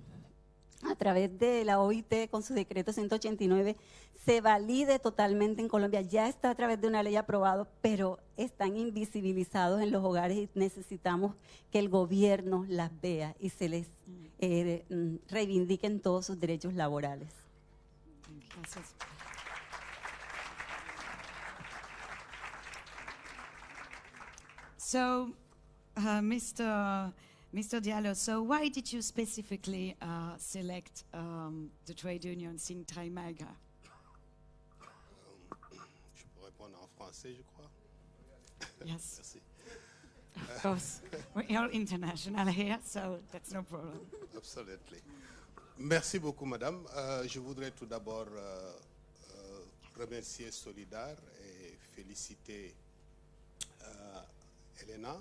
a través de la OIT con su decreto 189 se valide totalmente en Colombia. Ya está a través de una ley aprobada, pero están invisibilizados en los hogares y necesitamos que el gobierno las vea y se les reivindiquen todos sus derechos laborales. Gracias. So, Mr. Diallo, so why did you specifically select the trade union Sintra y Magra? Je peux répondre en français, je crois. Yes. Merci. Of course. We are international here, so that's no problem. Absolutely. Merci beaucoup, madame. Je voudrais tout d'abord remercier Solidar et féliciter Elena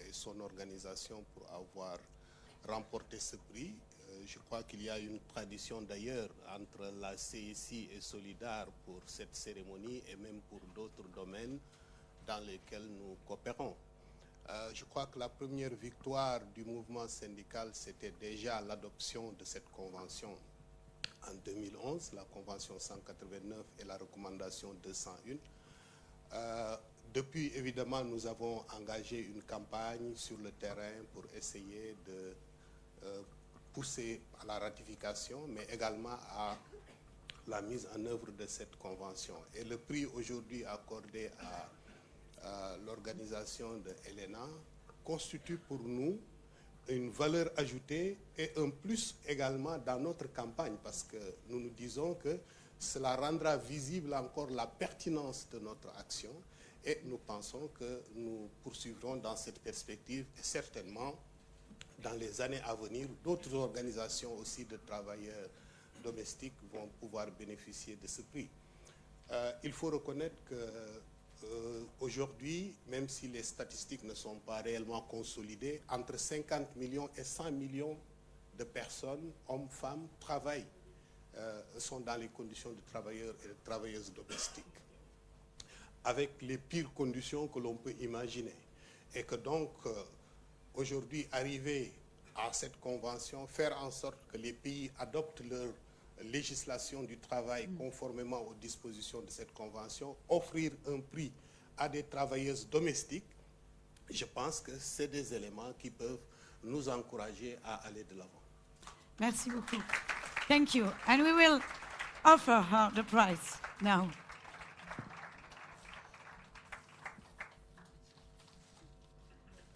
et son organisation pour avoir remporté ce prix. Je crois qu'il y a une tradition d'ailleurs entre la CSI et Solidar pour cette cérémonie et même pour d'autres domaines dans lesquels nous coopérons. Je crois que la première victoire du mouvement syndical, c'était déjà l'adoption de cette convention en 2011, la convention 189 et la recommandation 201. Depuis, évidemment, nous avons engagé une campagne sur le terrain pour essayer de pousser à la ratification, mais également à la mise en œuvre de cette convention. Et le prix aujourd'hui accordé à l'organisation de Elena constitue pour nous une valeur ajoutée et un plus également dans notre campagne, parce que nous nous disons que cela rendra visible encore la pertinence de notre action et nous pensons que nous poursuivrons dans cette perspective et certainement dans les années à venir, d'autres organisations aussi de travailleurs domestiques vont pouvoir bénéficier de ce prix. Il faut reconnaître que aujourd'hui, même si les statistiques ne sont pas réellement consolidées, entre 50 millions et 100 millions de personnes, hommes, femmes, travaillent sont dans les conditions de travailleurs et de travailleuses domestiques, avec les pires conditions que l'on peut imaginer. Et que donc, aujourd'hui, arriver à cette convention, faire en sorte que les pays adoptent leur législation du travail conformément aux dispositions de cette convention, offrir un prix à des travailleuses domestiques, je pense que c'est des éléments qui peuvent nous encourager à aller de l'avant. Merci beaucoup. Thank you. And we will offer her the prize now.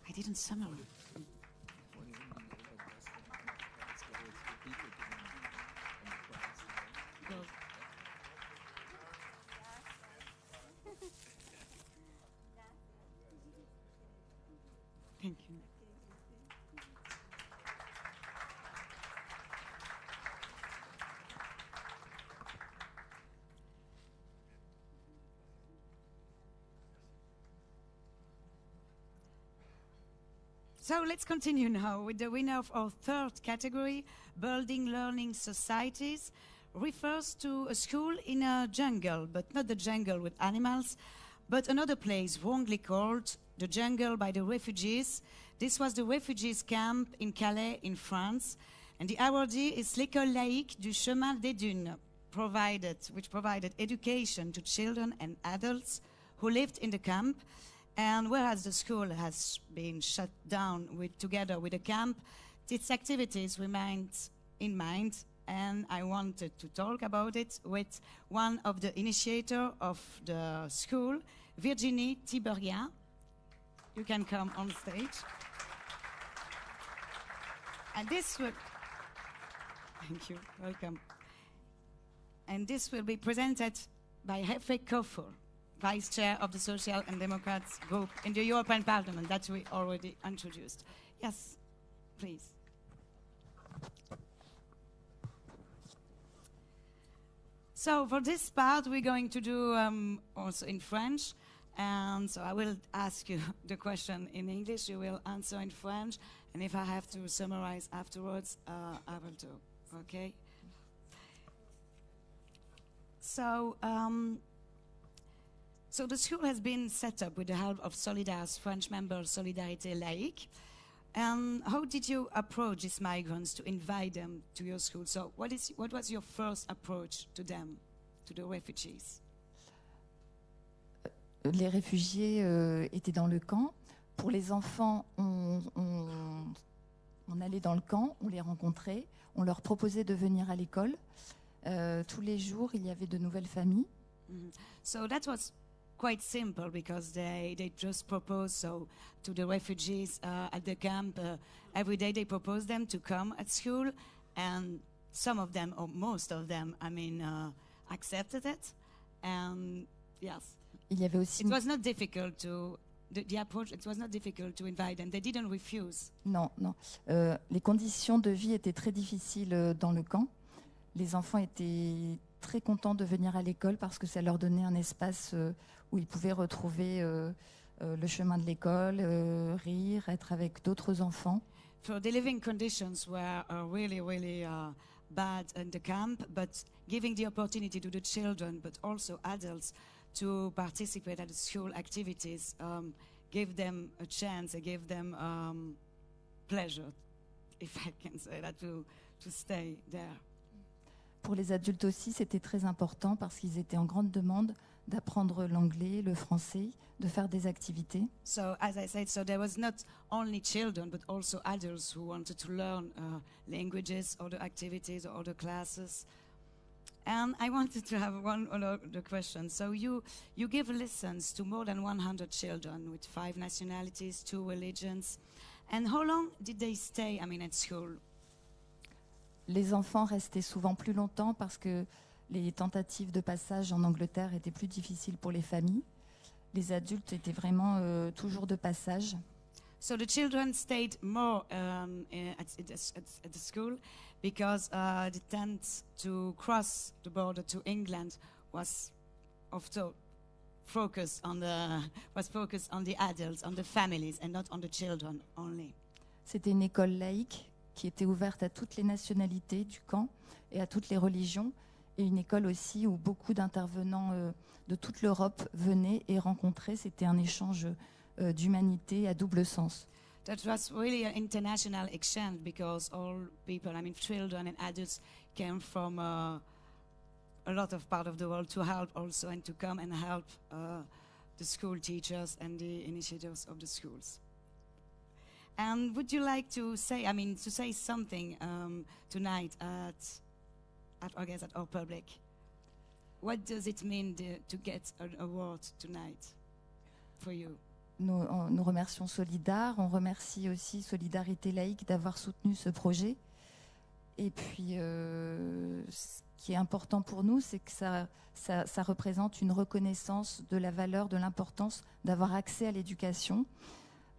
I didn't summarize. Go. Thank you. So let's continue now with the winner of our third category, Building Learning Societies. Refers to a school in a jungle, but not the jungle with animals, but another place wrongly called the jungle by the refugees. This was the refugees camp in Calais in France, and the awardee is L'école laïque du chemin des dunes, which provided education to children and adults who lived in the camp. And whereas the school has been shut down together with the camp, its activities remained in mind, and I wanted to talk about it with one of the initiators of the school, Virginie Tiberghien. You can come on stage. And this will, thank you, welcome. And this will be presented by Hefe Kofur, Vice Chair of the Social and Democrats group in the European Parliament that we already introduced. Yes, please. So for this part, we're going to do also in French. And so I will ask you the question in English, you will answer in French. And if I have to summarize afterwards, I will do, okay? So, so the school has been set up with the help of Solidar's French member Solidarité Laïque. And how did you approach these migrants to invite them to your school? So what was your first approach to them, to the refugees? Les réfugiés étaient dans le camp. Pour les enfants, on allait dans le camp, on les rencontrait, on leur proposait de venir à l'école. Tous les jours, il y avait de nouvelles familles. So that was quite simple because they just proposed to the refugees at the camp. Every day they proposed them to come at school, and some of them, or most of them, I mean, accepted it. And yes, il y avait aussi it was not difficult to the approach. It was not difficult to invite them. They didn't refuse. Non, non. Les conditions de vie étaient très difficiles dans le camp. Les enfants étaient très contents de venir à l'école parce que ça leur donnait un espace où ils pouvaient retrouver le chemin de l'école, rire, être avec d'autres enfants. So the living conditions were really, really bad in the camp, but giving the opportunity to the children, but also adults, to participate at the school activities, gave them a chance, gave them pleasure, if I can say that, to stay there. Pour les adultes aussi, c'était très important parce qu'ils étaient en grande demande d'apprendre l'anglais, le français, de faire des activités. So, as I said, so there was not only children, but also adults who wanted to learn languages, other activities, or other classes. And I wanted to have one other question. So you give lessons to more than 100 children with 5 nationalities, 2 religions. And how long did they stay, at school? Les enfants restaient souvent plus longtemps parce que les tentatives de passage en Angleterre étaient plus difficiles pour les familles. Les adultes étaient vraiment toujours de passage. So the children stayed more at the school because the attempt to cross the border to England was focused on the adults, on the families, and not on the children only. C'était une école laïque qui était ouverte à toutes les nationalités du camp et à toutes les religions, et une école aussi où beaucoup d'intervenants de toute l'Europe venaient et rencontraient. C'était un échange d'humanité à double sens. That was really an international exchange because all people, I mean children and adults, came from a lot of part of the world to help also and to come and help the school teachers and the initiators of the schools. And would you like to say something tonight at our public? What does it mean to get an award tonight for you? Nous remercions Solidar, on remercie aussi Solidarité laïque d'avoir soutenu ce projet. Et puis, ce qui est important pour nous, c'est que ça représente une reconnaissance de la valeur, de l'importance d'avoir accès à l'éducation.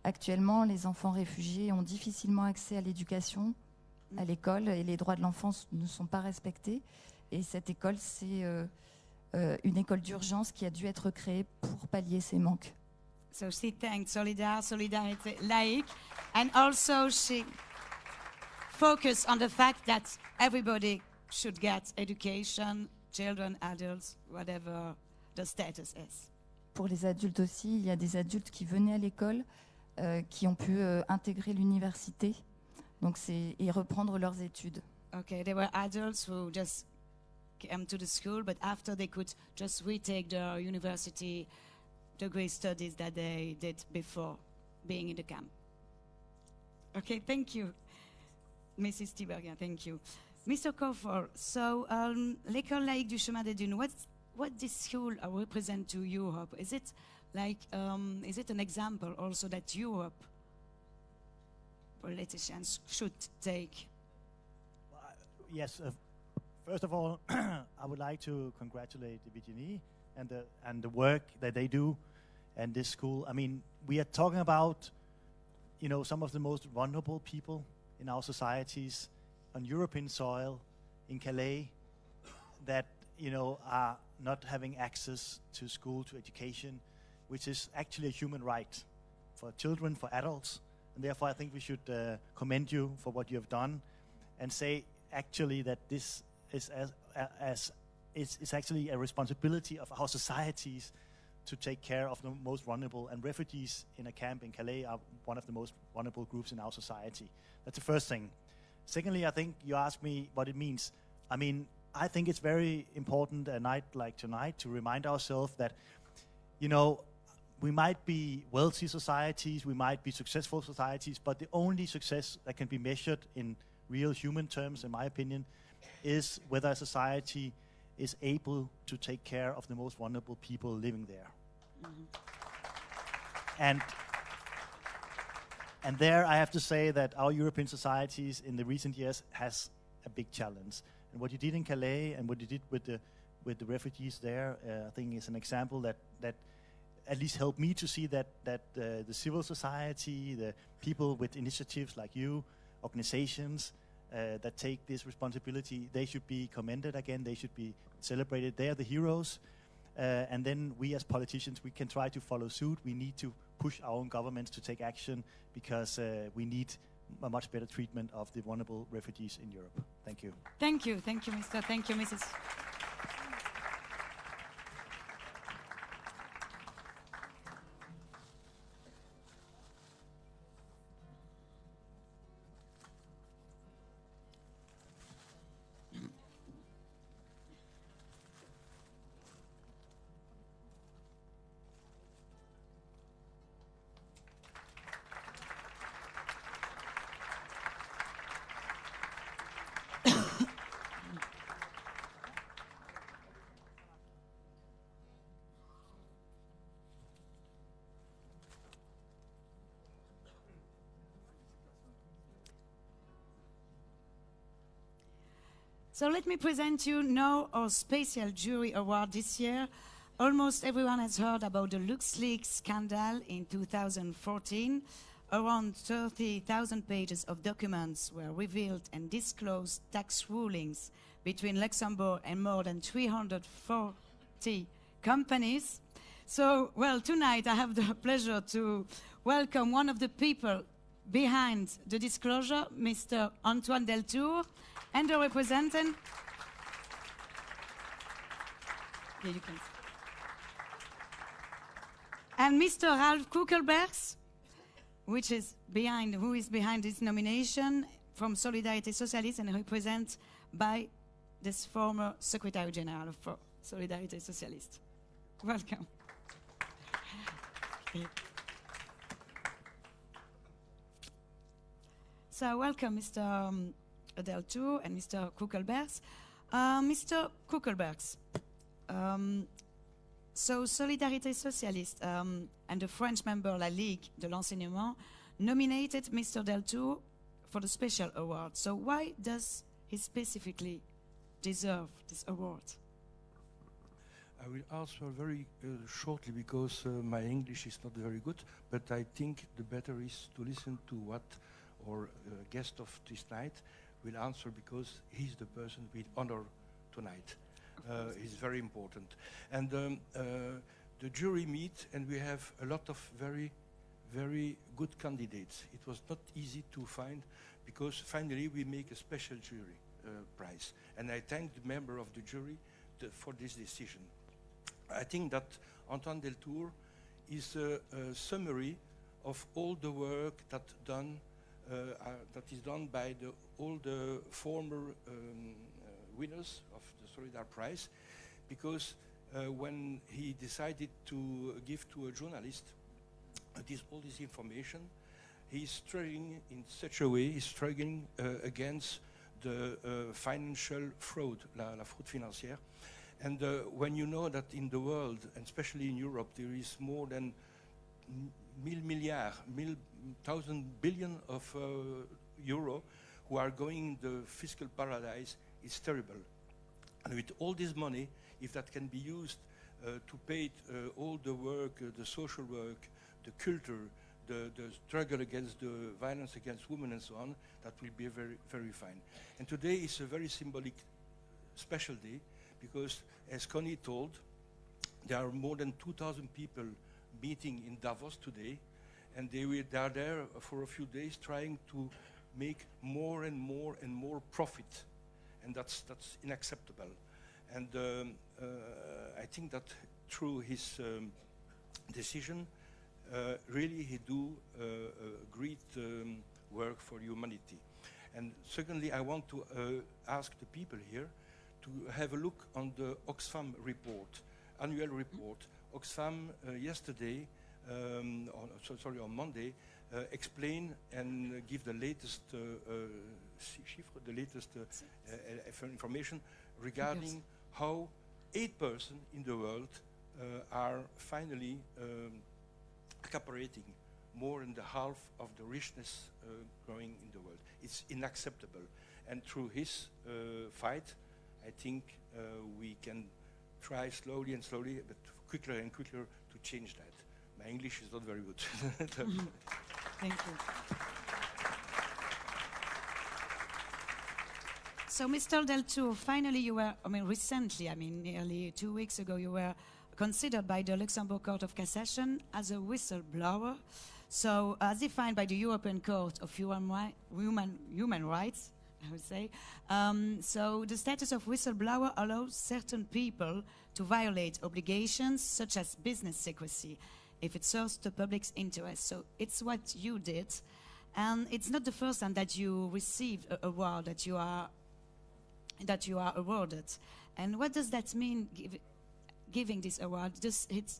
Actuellement, les enfants réfugiés ont difficilement accès à l'éducation, à l'école, et les droits de l'enfance ne sont pas respectés. Et cette école, c'est une école d'urgence qui a dû être créée pour pallier ces manques. So she thanked Solidarité laïque, and also she focused on the fact that everybody should get education, children, adults, whatever the status is. Pour les adultes aussi, il y a des adultes qui venaient à l'école, qui ont pu intégrer l'université, donc et reprendre leurs études. Okay, there were adults who just came to the school, but after they could just retake their university degree studies that they did before being in the camp. Okay, thank you, Mrs. Tiberghien, thank you. Mr. Kofor, so l'école laïque du chemin des dunes, what this school represent to Europe? Is it like, is it an example also that Europe politicians should take? Yes, first of all, I would like to congratulate Virginie and the work that they do and this school. I mean, we are talking about, some of the most vulnerable people in our societies on European soil, in Calais, that, are not having access to school, to education, which is actually a human right for children, for adults. And therefore, I think we should commend you for what you have done and say actually that this is it's actually a responsibility of our societies to take care of the most vulnerable, and refugees in a camp in Calais are one of the most vulnerable groups in our society. That's the first thing. Secondly, I think you asked me what it means. I mean, I think it's very important a night like tonight to remind ourselves that, we might be wealthy societies, we might be successful societies, but the only success that can be measured in real human terms, in my opinion, is whether a society is able to take care of the most vulnerable people living there. Mm-hmm. And there I have to say that our European societies in the recent years has a big challenge. And what you did in Calais and what you did with the refugees there, I think is an example that at least helped me to see that the civil society, the people with initiatives like you, organizations that take this responsibility, they should be commended again, they should be celebrated. They are the heroes. And then we as politicians, we can try to follow suit. We need to push our own governments to take action because we need a much better treatment of the vulnerable refugees in Europe. Thank you. Thank you, Mr. Thank you, Mrs. So let me present you now our special jury award this year. Almost everyone has heard about the LuxLeaks scandal in 2014. Around 30,000 pages of documents were revealed and disclosed tax rulings between Luxembourg and more than 340 companies. So, well, tonight I have the pleasure to welcome one of the people behind the disclosure, Mr. Antoine Deltour, and the representative. Yeah, you can. And Mr. Ralph Kuckelbergs, who is behind this nomination from Solidarité Socialiste and represented by this former Secretary General of Solidarité Socialiste. Welcome. So welcome, Mr. Deltour and Mr. Kuckelbergs. Mr. Kuckelbergs, so Solidarité Socialiste and the French member La Ligue de l'Enseignement nominated Mr. Deltour for the special award. So why does he specifically deserve this award? I will answer very shortly because my English is not very good, but I think the better is to listen to what our guest of this night will answer, because he's the person we honor tonight. It's very important. And the jury meet, and we have a lot of very, very good candidates. It was not easy to find, because finally we make a special jury prize. And I thank the member of the jury for this decision. I think that Antoine Deltour is a summary of all the work that is done by all the former winners of the Solidar Prize, because when he decided to give to a journalist all this information, he's struggling in such a way, he's struggling against the financial fraud, la fraude financière. And when you know that in the world, and especially in Europe, there is more than 1,000 billion of euro who are going the fiscal paradise, it's terrible. And with all this money, if that can be used to pay all the work, the social work, the culture, the struggle against the violence against women and so on, that will be very, very fine. And today is a very symbolic, special day, because as Connie told, there are more than 2,000 people meeting in Davos today, and they are there for a few days trying to make more and more and more profit, and that's unacceptable. And I think that through his decision, really he do great work for humanity. And secondly, I want to ask the people here to have a look on the Oxfam report, annual report. Oxfam yesterday, on Monday, explain and give the latest information regarding how 8% in the world are finally accaparing more than the half of the richness growing in the world. It's unacceptable. And through his fight, I think we can try slowly and slowly, but quicker and quicker to change that. My English is not very good. Thank you. So, Mr. Deltour, finally you were, recently, nearly 2 weeks ago, you were considered by the Luxembourg Court of Cassation as a whistleblower. So, as defined by the European Court of Human Rights, I would say, so the status of whistleblower allows certain people to violate obligations such as business secrecy if it serves the public's interest. So it's what you did, and it's not the first time that you received an award, that you are awarded. And what does that mean, giving this award? Does it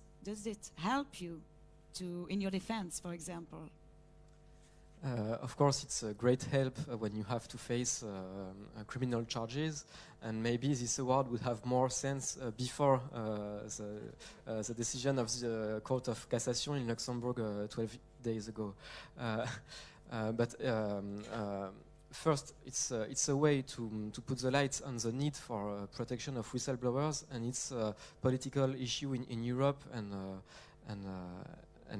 help you in your defense, for example? Of course, it's a great help when you have to face criminal charges, and maybe this award would have more sense before the decision of the Court of Cassation in Luxembourg 12 days ago. But first, it's a way to put the light on the need for protection of whistleblowers, and it's a political issue in Europe, and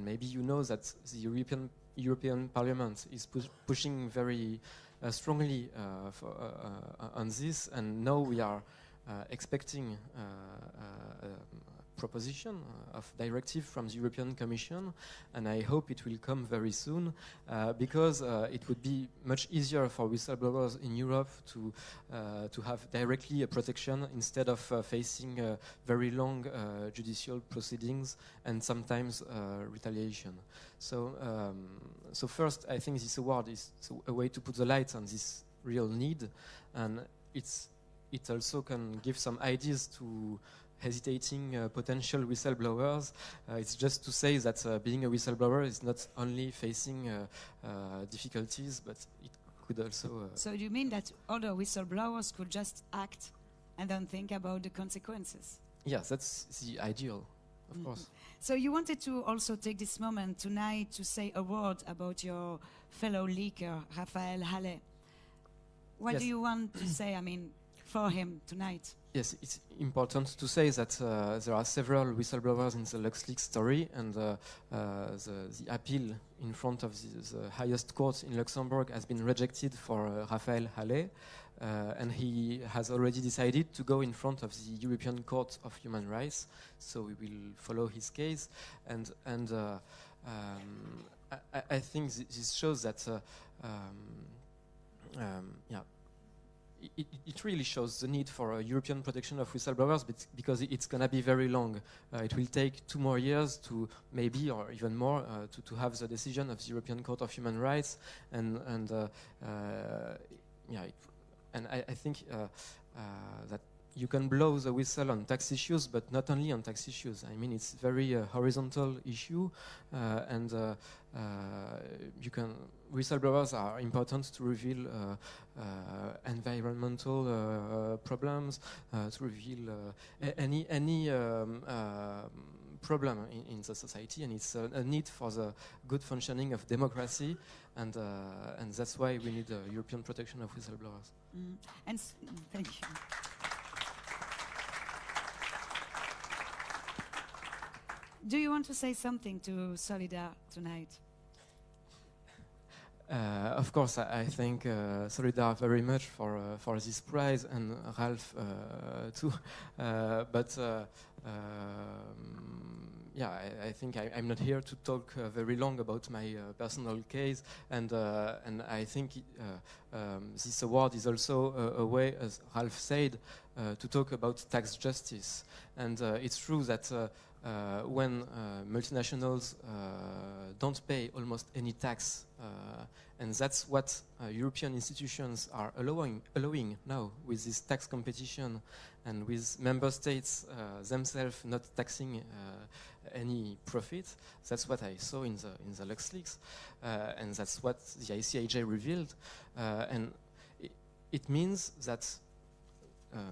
maybe you know that the European Parliament is pushing very strongly on this, and now we are expecting proposition of directive from the European Commission, and I hope it will come very soon, because it would be much easier for whistleblowers in Europe to have directly a protection instead of facing very long judicial proceedings and sometimes retaliation. So first, I think this award is a way to put the light on this real need, and it also can give some ideas to hesitating potential whistleblowers. It's just to say that being a whistleblower is not only facing difficulties, but it could also... So you mean that other whistleblowers could just act and don't think about the consequences? Yes, that's the ideal, of course. So you wanted to also take this moment tonight to say a word about your fellow leaker, Raphaël Halet. What Yes. do you want to say, I mean, for him tonight? Yes, it's important to say that there are several whistleblowers in the LuxLeaks story, and the appeal in front of the highest court in Luxembourg has been rejected for Raphaël Halet, and he has already decided to go in front of the European Court of Human Rights, so we will follow his case, and I think this shows that it really shows the need for a European protection of whistleblowers, because it's going to be very long. It will take 2 more years to maybe, or even more, to have the decision of the European Court of Human Rights, and I think that you can blow the whistle on tax issues, but not only on tax issues. I mean, it's a very horizontal issue, and whistleblowers are important to reveal environmental problems, to reveal any problem in the society, and it's a need for the good functioning of democracy, and that's why we need European protection of whistleblowers. And thank you. Do you want to say something to Solidar tonight? Of course, I thank Solidar very much for this prize, and Ralph too. But I think I'm not here to talk very long about my personal case, and I think this award is also a way, as Ralph said, to talk about tax justice. And it's true that when multinationals don't pay almost any tax, and that's what European institutions are allowing now with this tax competition, and with member states themselves not taxing any profit. That's what I saw in the LuxLeaks, and that's what the ICIJ revealed, and it means that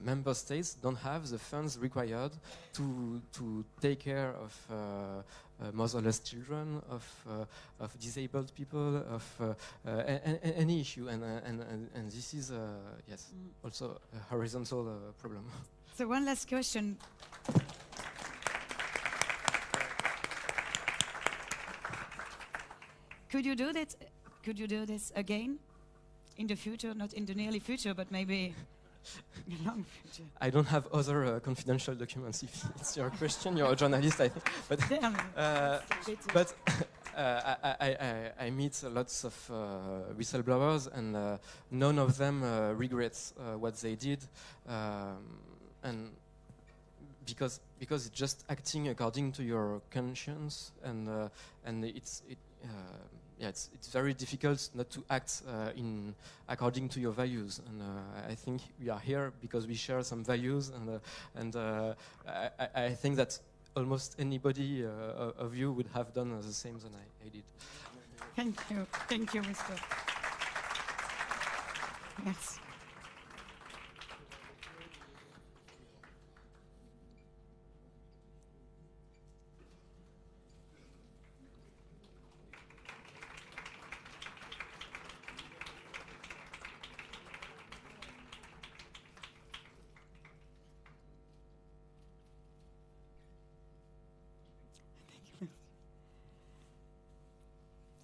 member states don't have the funds required to take care of motherless children, of disabled people, of any issue, and this is also a horizontal problem. So one last question. Could you do that? Could you do this again in the future? Not in the nearly future, but maybe in the long future. I don't have other confidential documents. If it's your question, you're a journalist, I think. But I meet lots of whistleblowers, and none of them regrets what they did, and because it's just acting according to your conscience, and it's very difficult not to act according to your values, and I think we are here because we share some values, and I think that almost anybody of you would have done the same than I did. Thank you, Mr. Yes.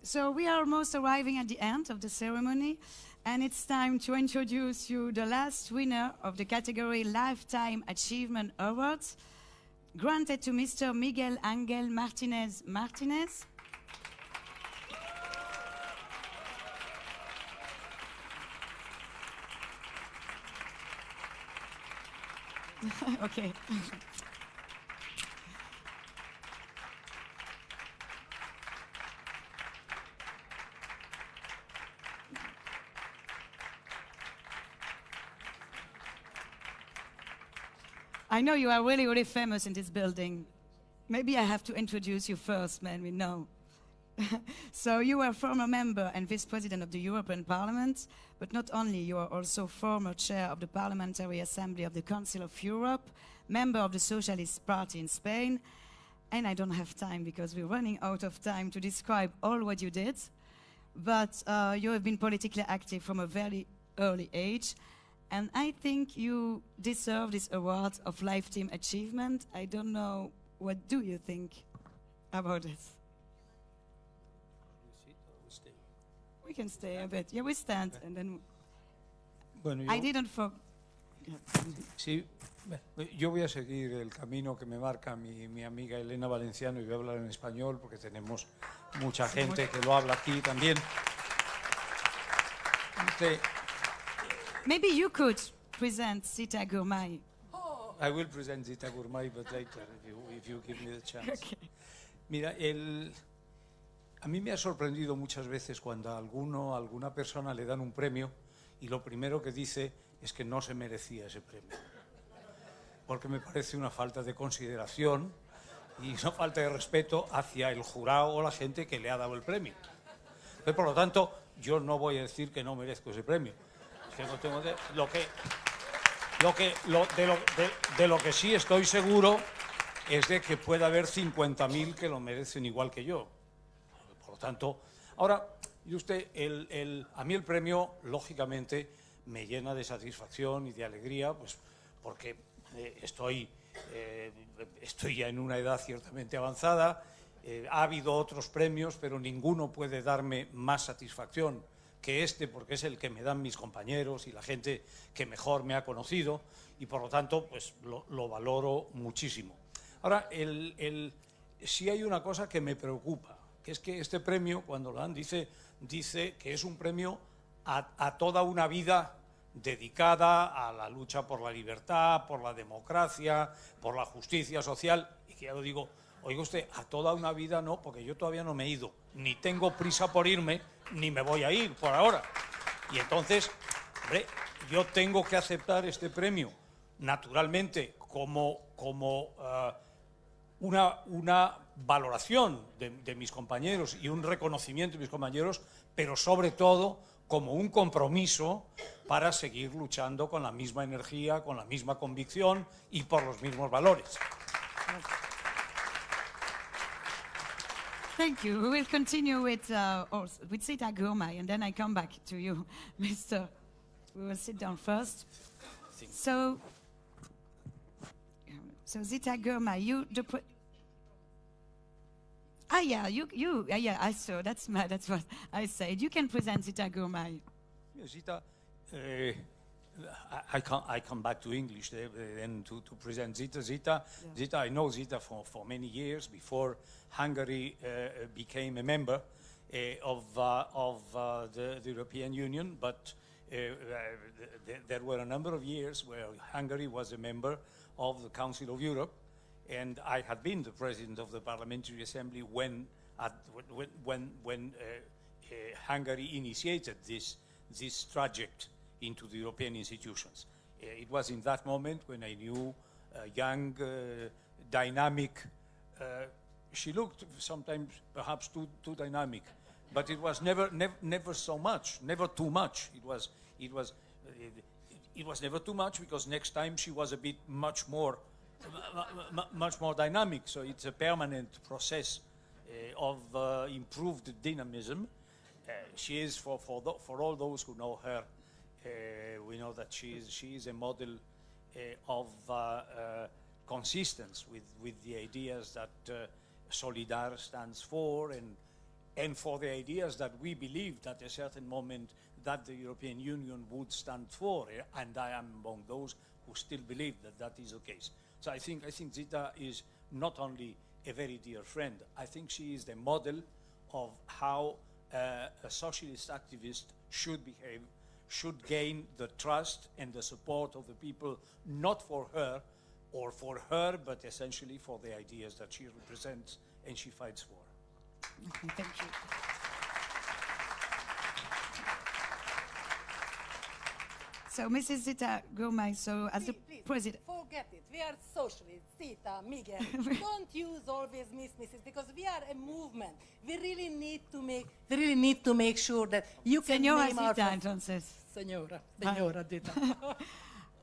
So we are almost arriving at the end of the ceremony, and it's time to introduce you the last winner of the category Lifetime Achievement Awards. granted to Mr. Miguel Angel Martinez Martinez. Okay. I know you are really, really famous in this building. Maybe I have to introduce you first, man, we know. So you are former member and vice president of the European Parliament, but not only, you are also former chair of the Parliamentary Assembly of the Council of Europe, member of the Socialists Party in Spain, and I don't have time because we're running out of time to describe all what you did, but you have been politically active from a very early age, and I think you deserve this award of Lifetime Achievement. I don't know, what do you think about it? We can stay a bit. Yeah, we stand and then... Bueno, I didn't forget. Sí, yo voy a seguir el camino que me marca mi amiga Elena Valenciano y voy a hablar en español porque tenemos mucha gente que lo habla aquí también. Maybe you could present Zita Gurmai. I will present Zita Gurmai, but later, if you give me the chance. Okay. Mira, a mí me ha sorprendido muchas veces cuando a alguna persona le dan un premio y lo primero que dice es que no se merecía ese premio. Porque me parece una falta de consideración y una falta de respeto hacia el jurado o la gente que le ha dado el premio. Pero, por lo tanto, yo no voy a decir que no merezco ese premio. Es que no tengo de lo que sí estoy seguro es de que puede haber 50.000 que lo merecen igual que yo. Por lo tanto, ahora, y usted, a mí el premio, lógicamente, me llena de satisfacción y de alegría, pues porque estoy ya en una edad ciertamente avanzada, ha habido otros premios, pero ninguno puede darme más satisfacción que este, porque es el que me dan mis compañeros y la gente que mejor me ha conocido, y por lo tanto, pues lo valoro muchísimo. Ahora, sí hay una cosa que me preocupa, que es que este premio, cuando lo dan, dice que es un premio a toda una vida dedicada a la lucha por la libertad, por la democracia, por la justicia social, y que ya lo digo, oiga usted, a toda una vida no, porque yo todavía no me he ido, ni tengo prisa por irme, ni me voy a ir por ahora. Y entonces, hombre, yo tengo que aceptar este premio, naturalmente, como una valoración de mis compañeros y un reconocimiento de mis compañeros, pero sobre todo como un compromiso para seguir luchando con la misma energía, con la misma convicción y por los mismos valores. Thank you. We will continue with Zita Gurmai, and then I come back to you, Mr. We will sit down first. So Zita Gurmai, you I saw. That's what I said. You can present Zita Gurmai. Zita, I come back to English then to present Zita. Zita, I know Zita for many years before Hungary became a member of the European Union, but there were a number of years where Hungary was a member of the Council of Europe, and I had been the president of the Parliamentary Assembly when Hungary initiated this trajectory into the European institutions. It was in that moment when I knew a young, dynamic. She looked sometimes perhaps too dynamic, but it was never so much, never too much. It was never too much, because next time she was a bit much more dynamic. So it's a permanent process of improved dynamism. She is for all those who know her. We know that she is a model of consistency with the ideas that Solidar stands for, and for the ideas that we believed at a certain moment that the European Union would stand for, and I am among those who still believe that is the case. So I think Zita is not only a very dear friend, I think she is the model of how a socialist activist should behave, should gain the trust and the support of the people, not for her, but essentially for the ideas that she represents and she fights for. Okay, thank you. So, Mrs. Zita Gourmay, so as the president... Forget it. We are socialists. Zita, Miguel. Don't use always Mrs. because we are a movement. We really need to make sure that you can Señora name our... Zita, entonces. Señora Zita.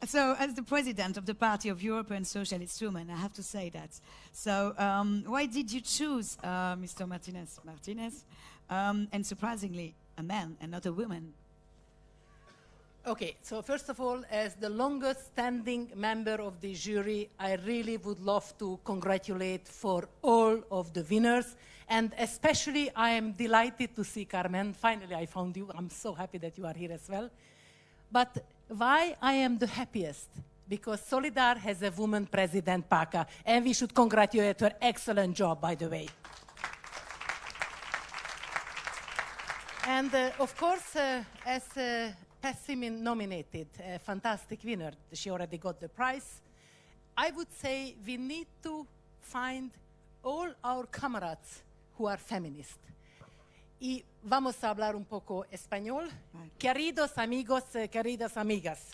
So, as the president of the Party of European Socialist Women, I have to say that. So, why did you choose Mr. Martinez, and surprisingly, a man and not a woman? Okay, so first of all, as the longest standing member of the jury, I really would love to congratulate for all of the winners. And especially, I am delighted to see Carmen. Finally, I found you. I'm so happy that you are here as well. But why I am the happiest? Because Solidar has a woman president, Paca, and we should congratulate her. Excellent job, by the way. And of course, as Pessimin nominated a fantastic winner, she already got the prize, I would say we need to find all our comrades who are feminists. Y vamos a hablar un poco español. Queridos amigos, queridas amigas.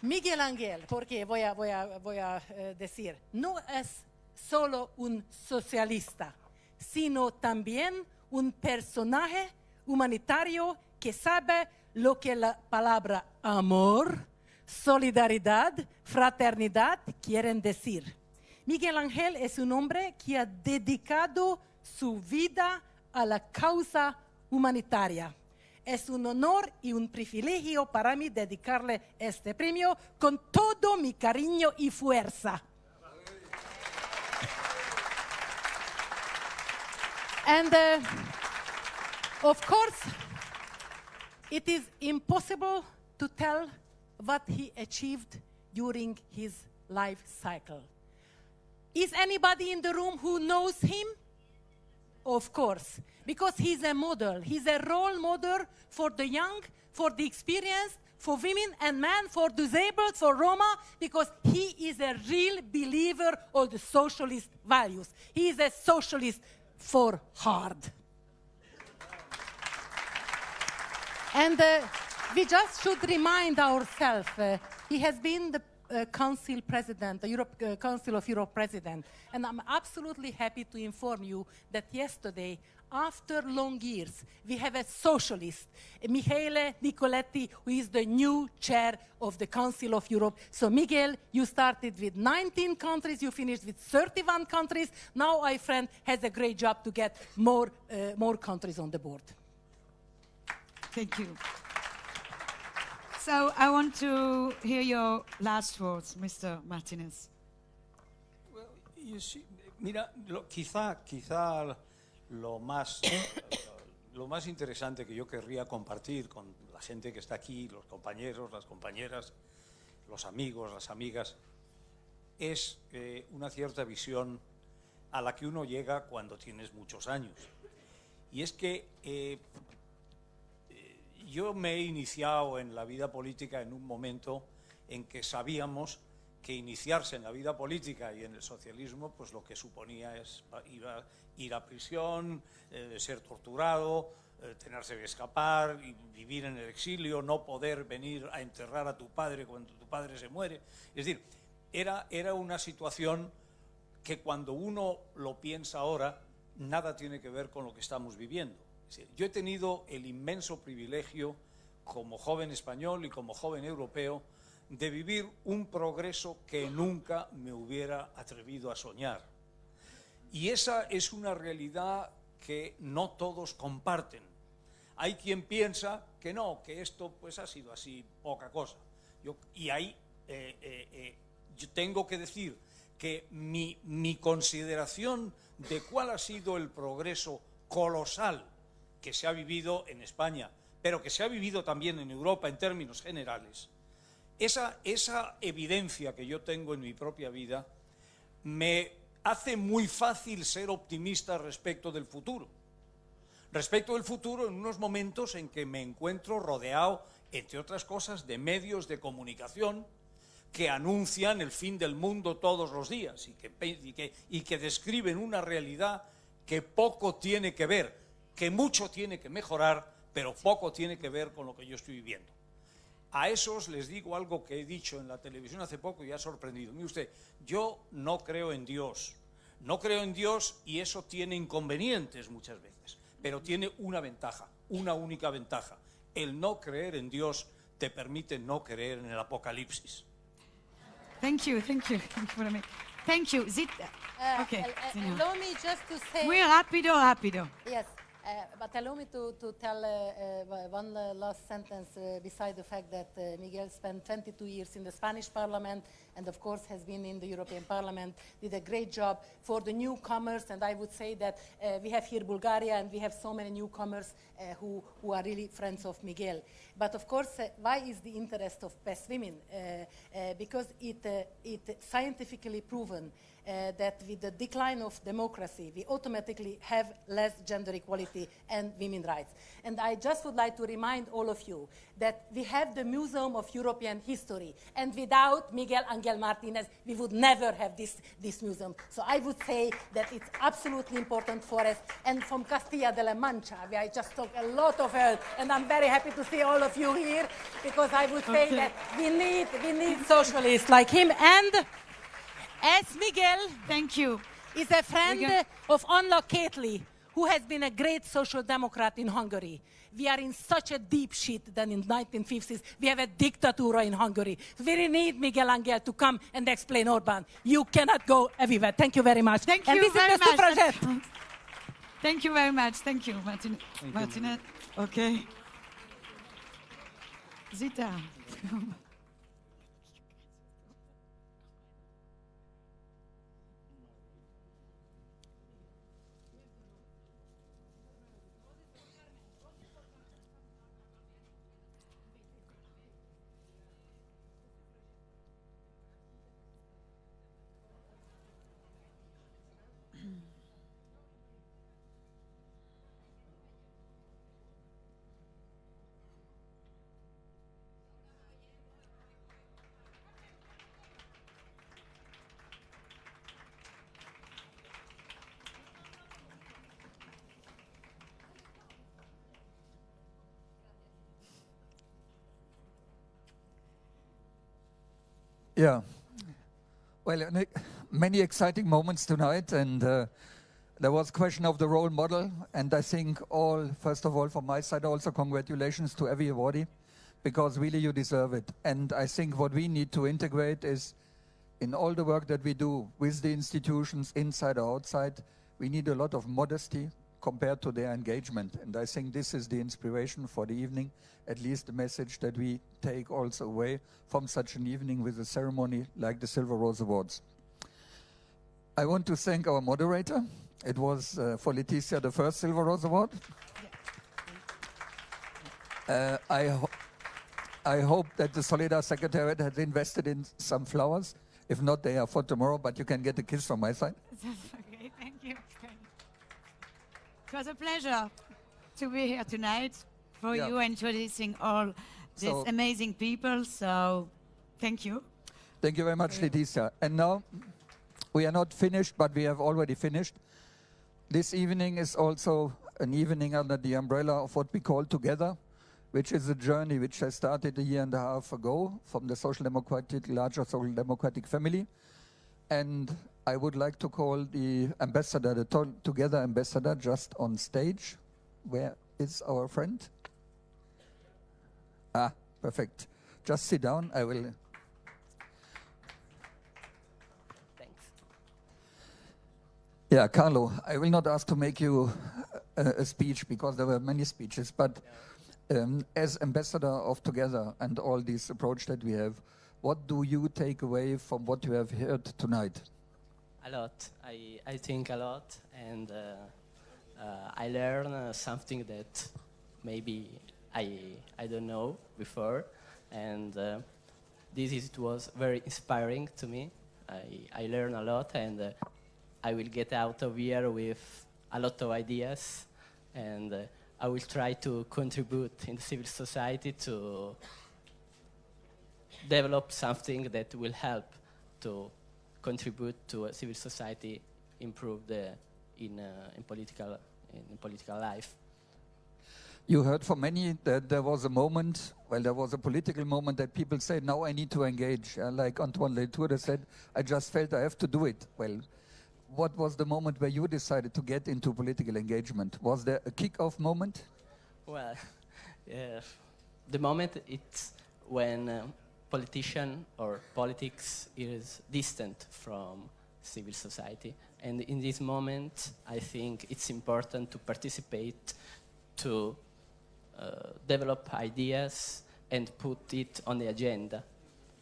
Miguel Ángel, porque voy a decir, no es solo un socialista, sino también un personaje humanitario que sabe lo que la palabra amor, solidaridad, fraternidad quieren decir. Miguel Ángel es un hombre que ha dedicado su vida a la causa humanitaria. Es un honor y un privilegio para mí dedicarle este premio con todo mi cariño y fuerza. And of course, it is impossible to tell what he achieved during his life cycle. Is anybody in the room who knows him? Of course, because he's a model. He's a role model for the young, for the experienced, for women and men, for disabled, for Roma, because he is a real believer of the socialist values. He is a socialist for hard. And we just should remind ourselves, he has been the Council President, the Council of Europe President, and I'm absolutely happy to inform you that yesterday, after long years, we have a socialist, Michele Nicoletti, who is the new chair of the Council of Europe. So Miguel, you started with 19 countries, you finished with 31 countries. Now our friend has a great job to get more countries on the board. Thank you. So I want to hear your last words, Mr. Martinez. Well, you see, mira, quizá lo más interesante que yo querría compartir con la gente que está aquí, los compañeros, las compañeras, los amigos, las amigas, es una cierta visión a la que uno llega cuando tienes muchos años. Y es que yo me he iniciado en la vida política en un momento en que sabíamos que iniciarse en la vida política y en el socialismo, pues lo que suponía es ir a prisión, ser torturado, tenerse que escapar, y vivir en el exilio, no poder venir a enterrar a tu padre cuando tu padre se muere. Es decir, era una situación que cuando uno lo piensa ahora, nada tiene que ver con lo que estamos viviendo. Es decir, yo he tenido el inmenso privilegio, como joven español y como joven europeo, de vivir un progreso que nunca me hubiera atrevido a soñar. Y esa es una realidad que no todos comparten. Hay quien piensa que no, que esto pues ha sido así poca cosa. Yo tengo que decir que mi consideración de cuál ha sido el progreso colosal que se ha vivido en España, pero que se ha vivido también en Europa en términos generales, esa evidencia que yo tengo en mi propia vida me hace muy fácil ser optimista respecto del futuro. Respecto del futuro en unos momentos en que me encuentro rodeado, entre otras cosas, de medios de comunicación que anuncian el fin del mundo todos los días y que describen una realidad que poco tiene que ver, que mucho tiene que mejorar, pero poco tiene que ver con lo que yo estoy viviendo. A esos les digo algo que he dicho en la televisión hace poco y ha sorprendido. Mire usted, yo no creo en Dios. No creo en Dios y eso tiene inconvenientes muchas veces, pero tiene una ventaja, una única ventaja. El no creer en Dios te permite no creer en el Apocalipsis. Thank you. Thank you for me. Thank you. Okay. Allow me just to say... Muy rápido. Yes, but allow me to tell one last sentence beside the fact that Miguel spent 22 years in the Spanish Parliament and of course has been in the European Parliament, did a great job for the newcomers, and I would say that we have here Bulgaria and we have so many newcomers who are really friends of Miguel. But of course, why is the interest of PES women? Because it scientifically proven that with the decline of democracy, we automatically have less gender equality and women's rights. And I just would like to remind all of you that we have the Museum of European History, and without Miguel Angel Martinez, we would never have this museum. So I would say that it's absolutely important for us. And from Castilla de la Mancha, where I just talked a lot of her, and I'm very happy to see all of you here, because I would say that we need socialists like him. And as Miguel, thank you, is a friend of Anna Kétli, who has been a great social democrat in Hungary. We are in such a deep shit that in the 1950s we have a dictator in Hungary. We really need Miguel Angel to come and explain Orban. You cannot go everywhere. Thank you very much. Thank and you this very is the suffragette. much. Thank you very much. Thank you, Martinet. Okay. Zita. Yeah. Well, many exciting moments tonight, and there was a question of the role model, and I think first of all, from my side also, congratulations to every awardee, because really you deserve it. And I think what we need to integrate is, in all the work that we do with the institutions, inside or outside, we need a lot of modesty compared to their engagement. And I think this is the inspiration for the evening, at least the message that we take also away from such an evening with a ceremony like the Silver Rose Awards. I want to thank our moderator. It was for Letizia the first Silver Rose Award. I hope that the Soledad Secretariat has invested in some flowers. If not, they are for tomorrow, but you can get a kiss from my side. Okay, thank you. It was a pleasure to be here tonight for you, introducing all these amazing people. So, thank you. Thank you very much, Letizia. And now, we are not finished, but we have already finished. This evening is also an evening under the umbrella of what we call Together, which is a journey which has started a year and a half ago from the larger social democratic family. And I would like to call the ambassador, the Together ambassador, just on stage. Where is our friend? Ah, perfect. Just sit down. I will. Thanks. Yeah, Carlo, I will not ask to make you a speech because there were many speeches, but as ambassador of Together and all this approach that we have, what do you take away from what you have heard tonight? A lot. I think a lot, and I learn something that maybe I don't know before, and It was very inspiring to me. I learned a lot, and I will get out of here with a lot of ideas, and I will try to contribute in civil society to develop something that will help to contribute to a civil society improve in political life. You heard from many that there was a moment, there was a political moment that people said, now I need to engage. Like Antoine Letour said, I just felt I have to do it. Well, what was the moment where you decided to get into political engagement? Was there a kick-off moment? Well, the moment it's when politician or politics is distant from civil society. And in this moment, I think it's important to participate, to develop ideas and put it on the agenda.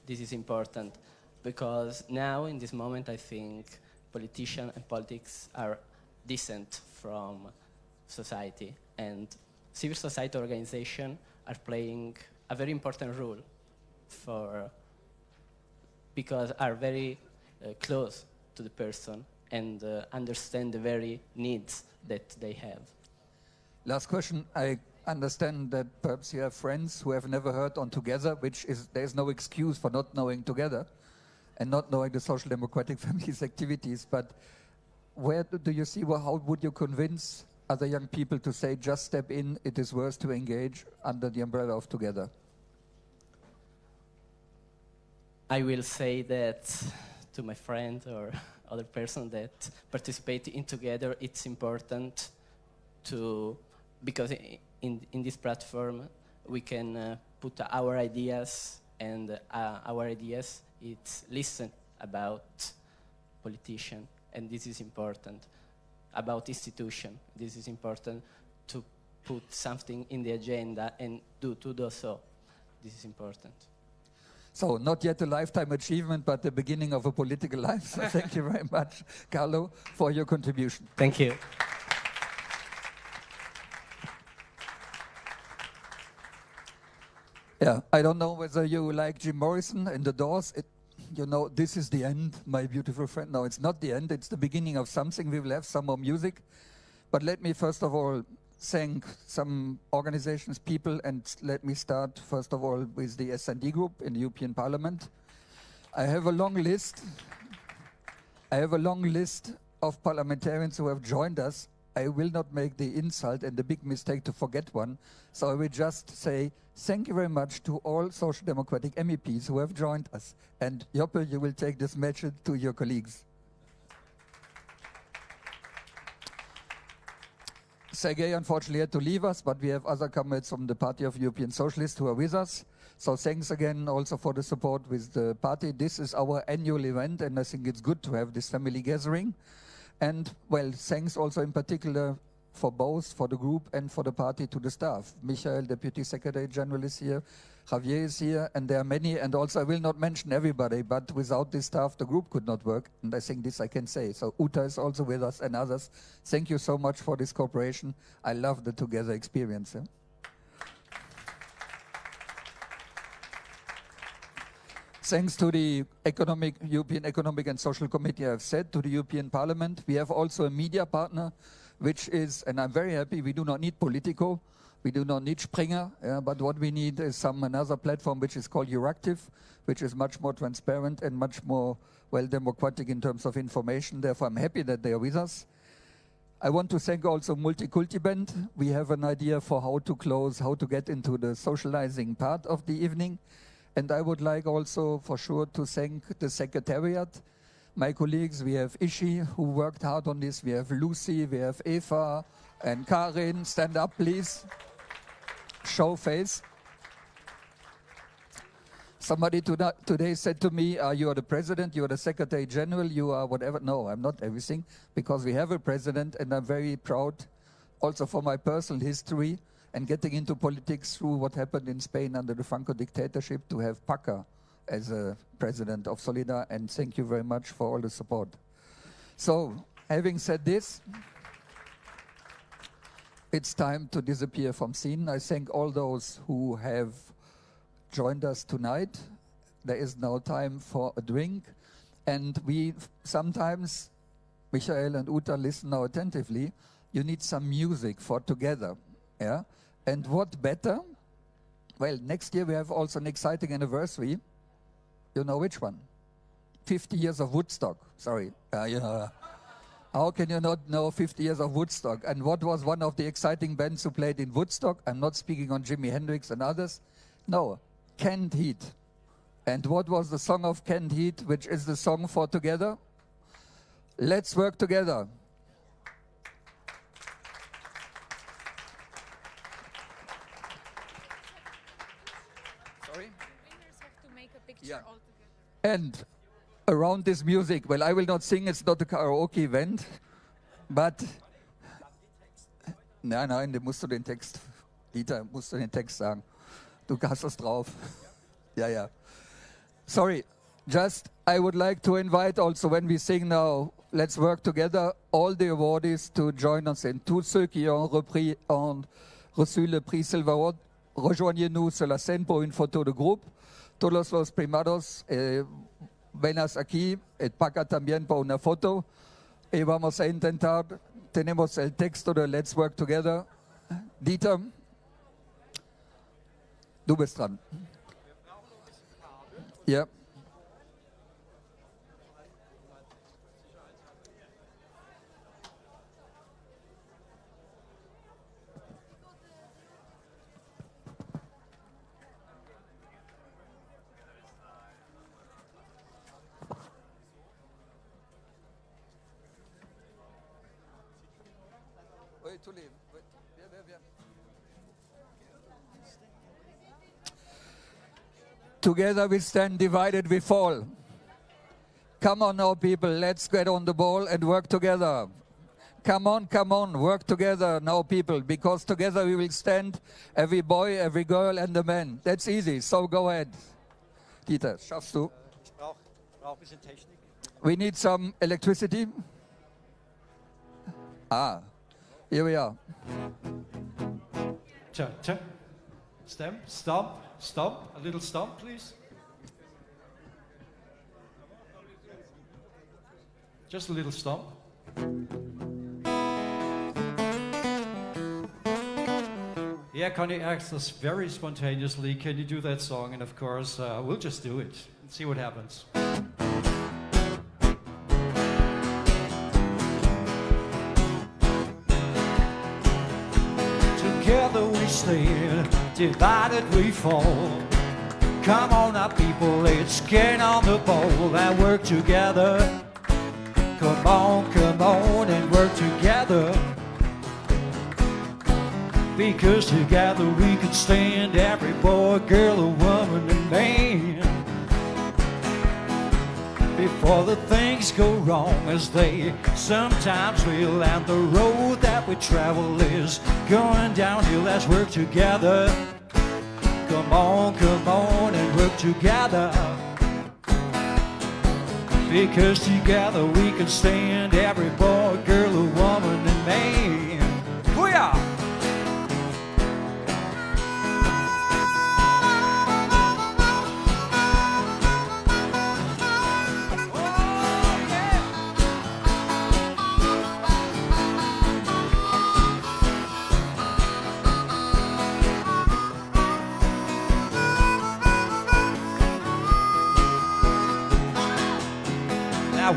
This is important because now, in this moment, I think politicians and politics are distant from society, and civil society organizations are playing a very important role because are very close to the person and understand the very needs that they have. Last question. I understand that perhaps you have friends who have never heard on Together, which is, there's no excuse for not knowing Together and not knowing the Social Democratic Family's activities, but where do you see, how would you convince other young people to say, just step in, it is worth to engage under the umbrella of Together? I will say that to my friend or other person that participate in Together, it's important to, because in this platform we can put our ideas, and our ideas, it's listen about politician, and this is important, about institution. This is important to put something in the agenda and to do so. This is important. So not yet a lifetime achievement, but the beginning of a political life. So thank you very much, Carlo, for your contribution. Thank you. Yeah, I don't know whether you like Jim Morrison in The Doors. You know, this is the end, my beautiful friend. No, it's not the end. It's the beginning of something. We will have some more music. But let me first of all thank some organizations, people, and let me start first of all with the S&D group in the European Parliament. I have a long list. Of parliamentarians who have joined us. I will not make the insult and the big mistake to forget one. So I will just say thank you very much to all Social Democratic MEPs who have joined us. And Joppe, you will take this message to your colleagues. Sergei unfortunately had to leave us, but we have other comrades from the Party of European Socialists who are with us. So thanks again also for the support with the party. This is our annual event, and I think it's good to have this family gathering. And, well, thanks also in particular for both, for the group and for the party, to the staff. Michael, Deputy Secretary General, is here. Javier is here, and there are many. And also, I will not mention everybody, but without this staff, the group could not work. And I think this I can say. So Uta is also with us and others. Thank you so much for this cooperation. I love the Together experience. Thanks to the European Economic and Social Committee, I've said, to the European Parliament. We have also a media partner, which is, and I'm very happy, we do not need Politico, we do not need Springer, but what we need is another platform which is called Euractiv, which is much more transparent and much more, well, democratic in terms of information. Therefore, I'm happy that they are with us. I want to thank also Multiculti-Band. We have an idea for how to get into the socializing part of the evening. And I would like also, for sure, to thank the Secretariat, my colleagues. We have Ishi, who worked hard on this. We have Lucy, we have Eva, and Karin. Stand up, please. Show face. Somebody today said to me, you are the president, you are the secretary general, you are whatever. No, I'm not everything, because we have a president, and I'm very proud also for my personal history and getting into politics through what happened in Spain under the Franco dictatorship, to have Paca as a president of Solidar, and thank you very much for all the support. So, having said this, it's time to disappear from scene. I thank all those who have joined us tonight. there is no time for a drink. And we sometimes, Michael and Uta, listen now attentively, you need some music for together. Yeah? And what better? Well, next year we have also an exciting anniversary. You know which one? 50 years of Woodstock. Sorry. How can you not know 50 years of Woodstock? And what was one of the exciting bands who played in Woodstock? I'm not speaking on Jimi Hendrix and others. No, Canned Heat. And what was the song of Canned Heat, which is the song for Together? Let's work together. Sorry? Yeah. And around this music, well, I will not sing, it's not a karaoke event, but... Nein, du musst du den Text, Dieter, musst du den Text sagen. Du hast es drauf. Yeah. Sorry, just I would like to invite also when we sing now, let's work together, all the awardees to join us in. Tous ceux qui ont reçu le prix Silverwood, rejoignez-nous sur la scène pour une photo de groupe. Todos los primados, venas aquí, et Paca también para una foto. Y vamos a intentar, tenemos el texto de Let's Work Together. Dieter, du bist dran. Ja. Together we stand, divided we fall. Come on now, people, let's get on the ball and work together. Come on, work together now, people, because together we will stand, every boy, every girl and the man. That's easy, so go ahead. Dieter, schaffst du? Ich brauche ein bisschen Technik. We need some electricity. Here we are. Cha. Stomp. A little stomp, please. Just a little stomp. Yeah, Connie acts this very spontaneously. Can you do that song? And of course, we'll just do it and see what happens. Together we stand, divided we fall. Come on now, people, let's get on the ball and work together. Come on and work together. Because together we can stand, every boy, girl, a woman and man. Before the things go wrong as they sometimes will, and the road that we travel is going downhill. Let's work together. Come on and work together. Because together we can stand, every boy, girl, a woman and man. Booyah!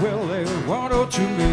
Well, there are 1 or 2 million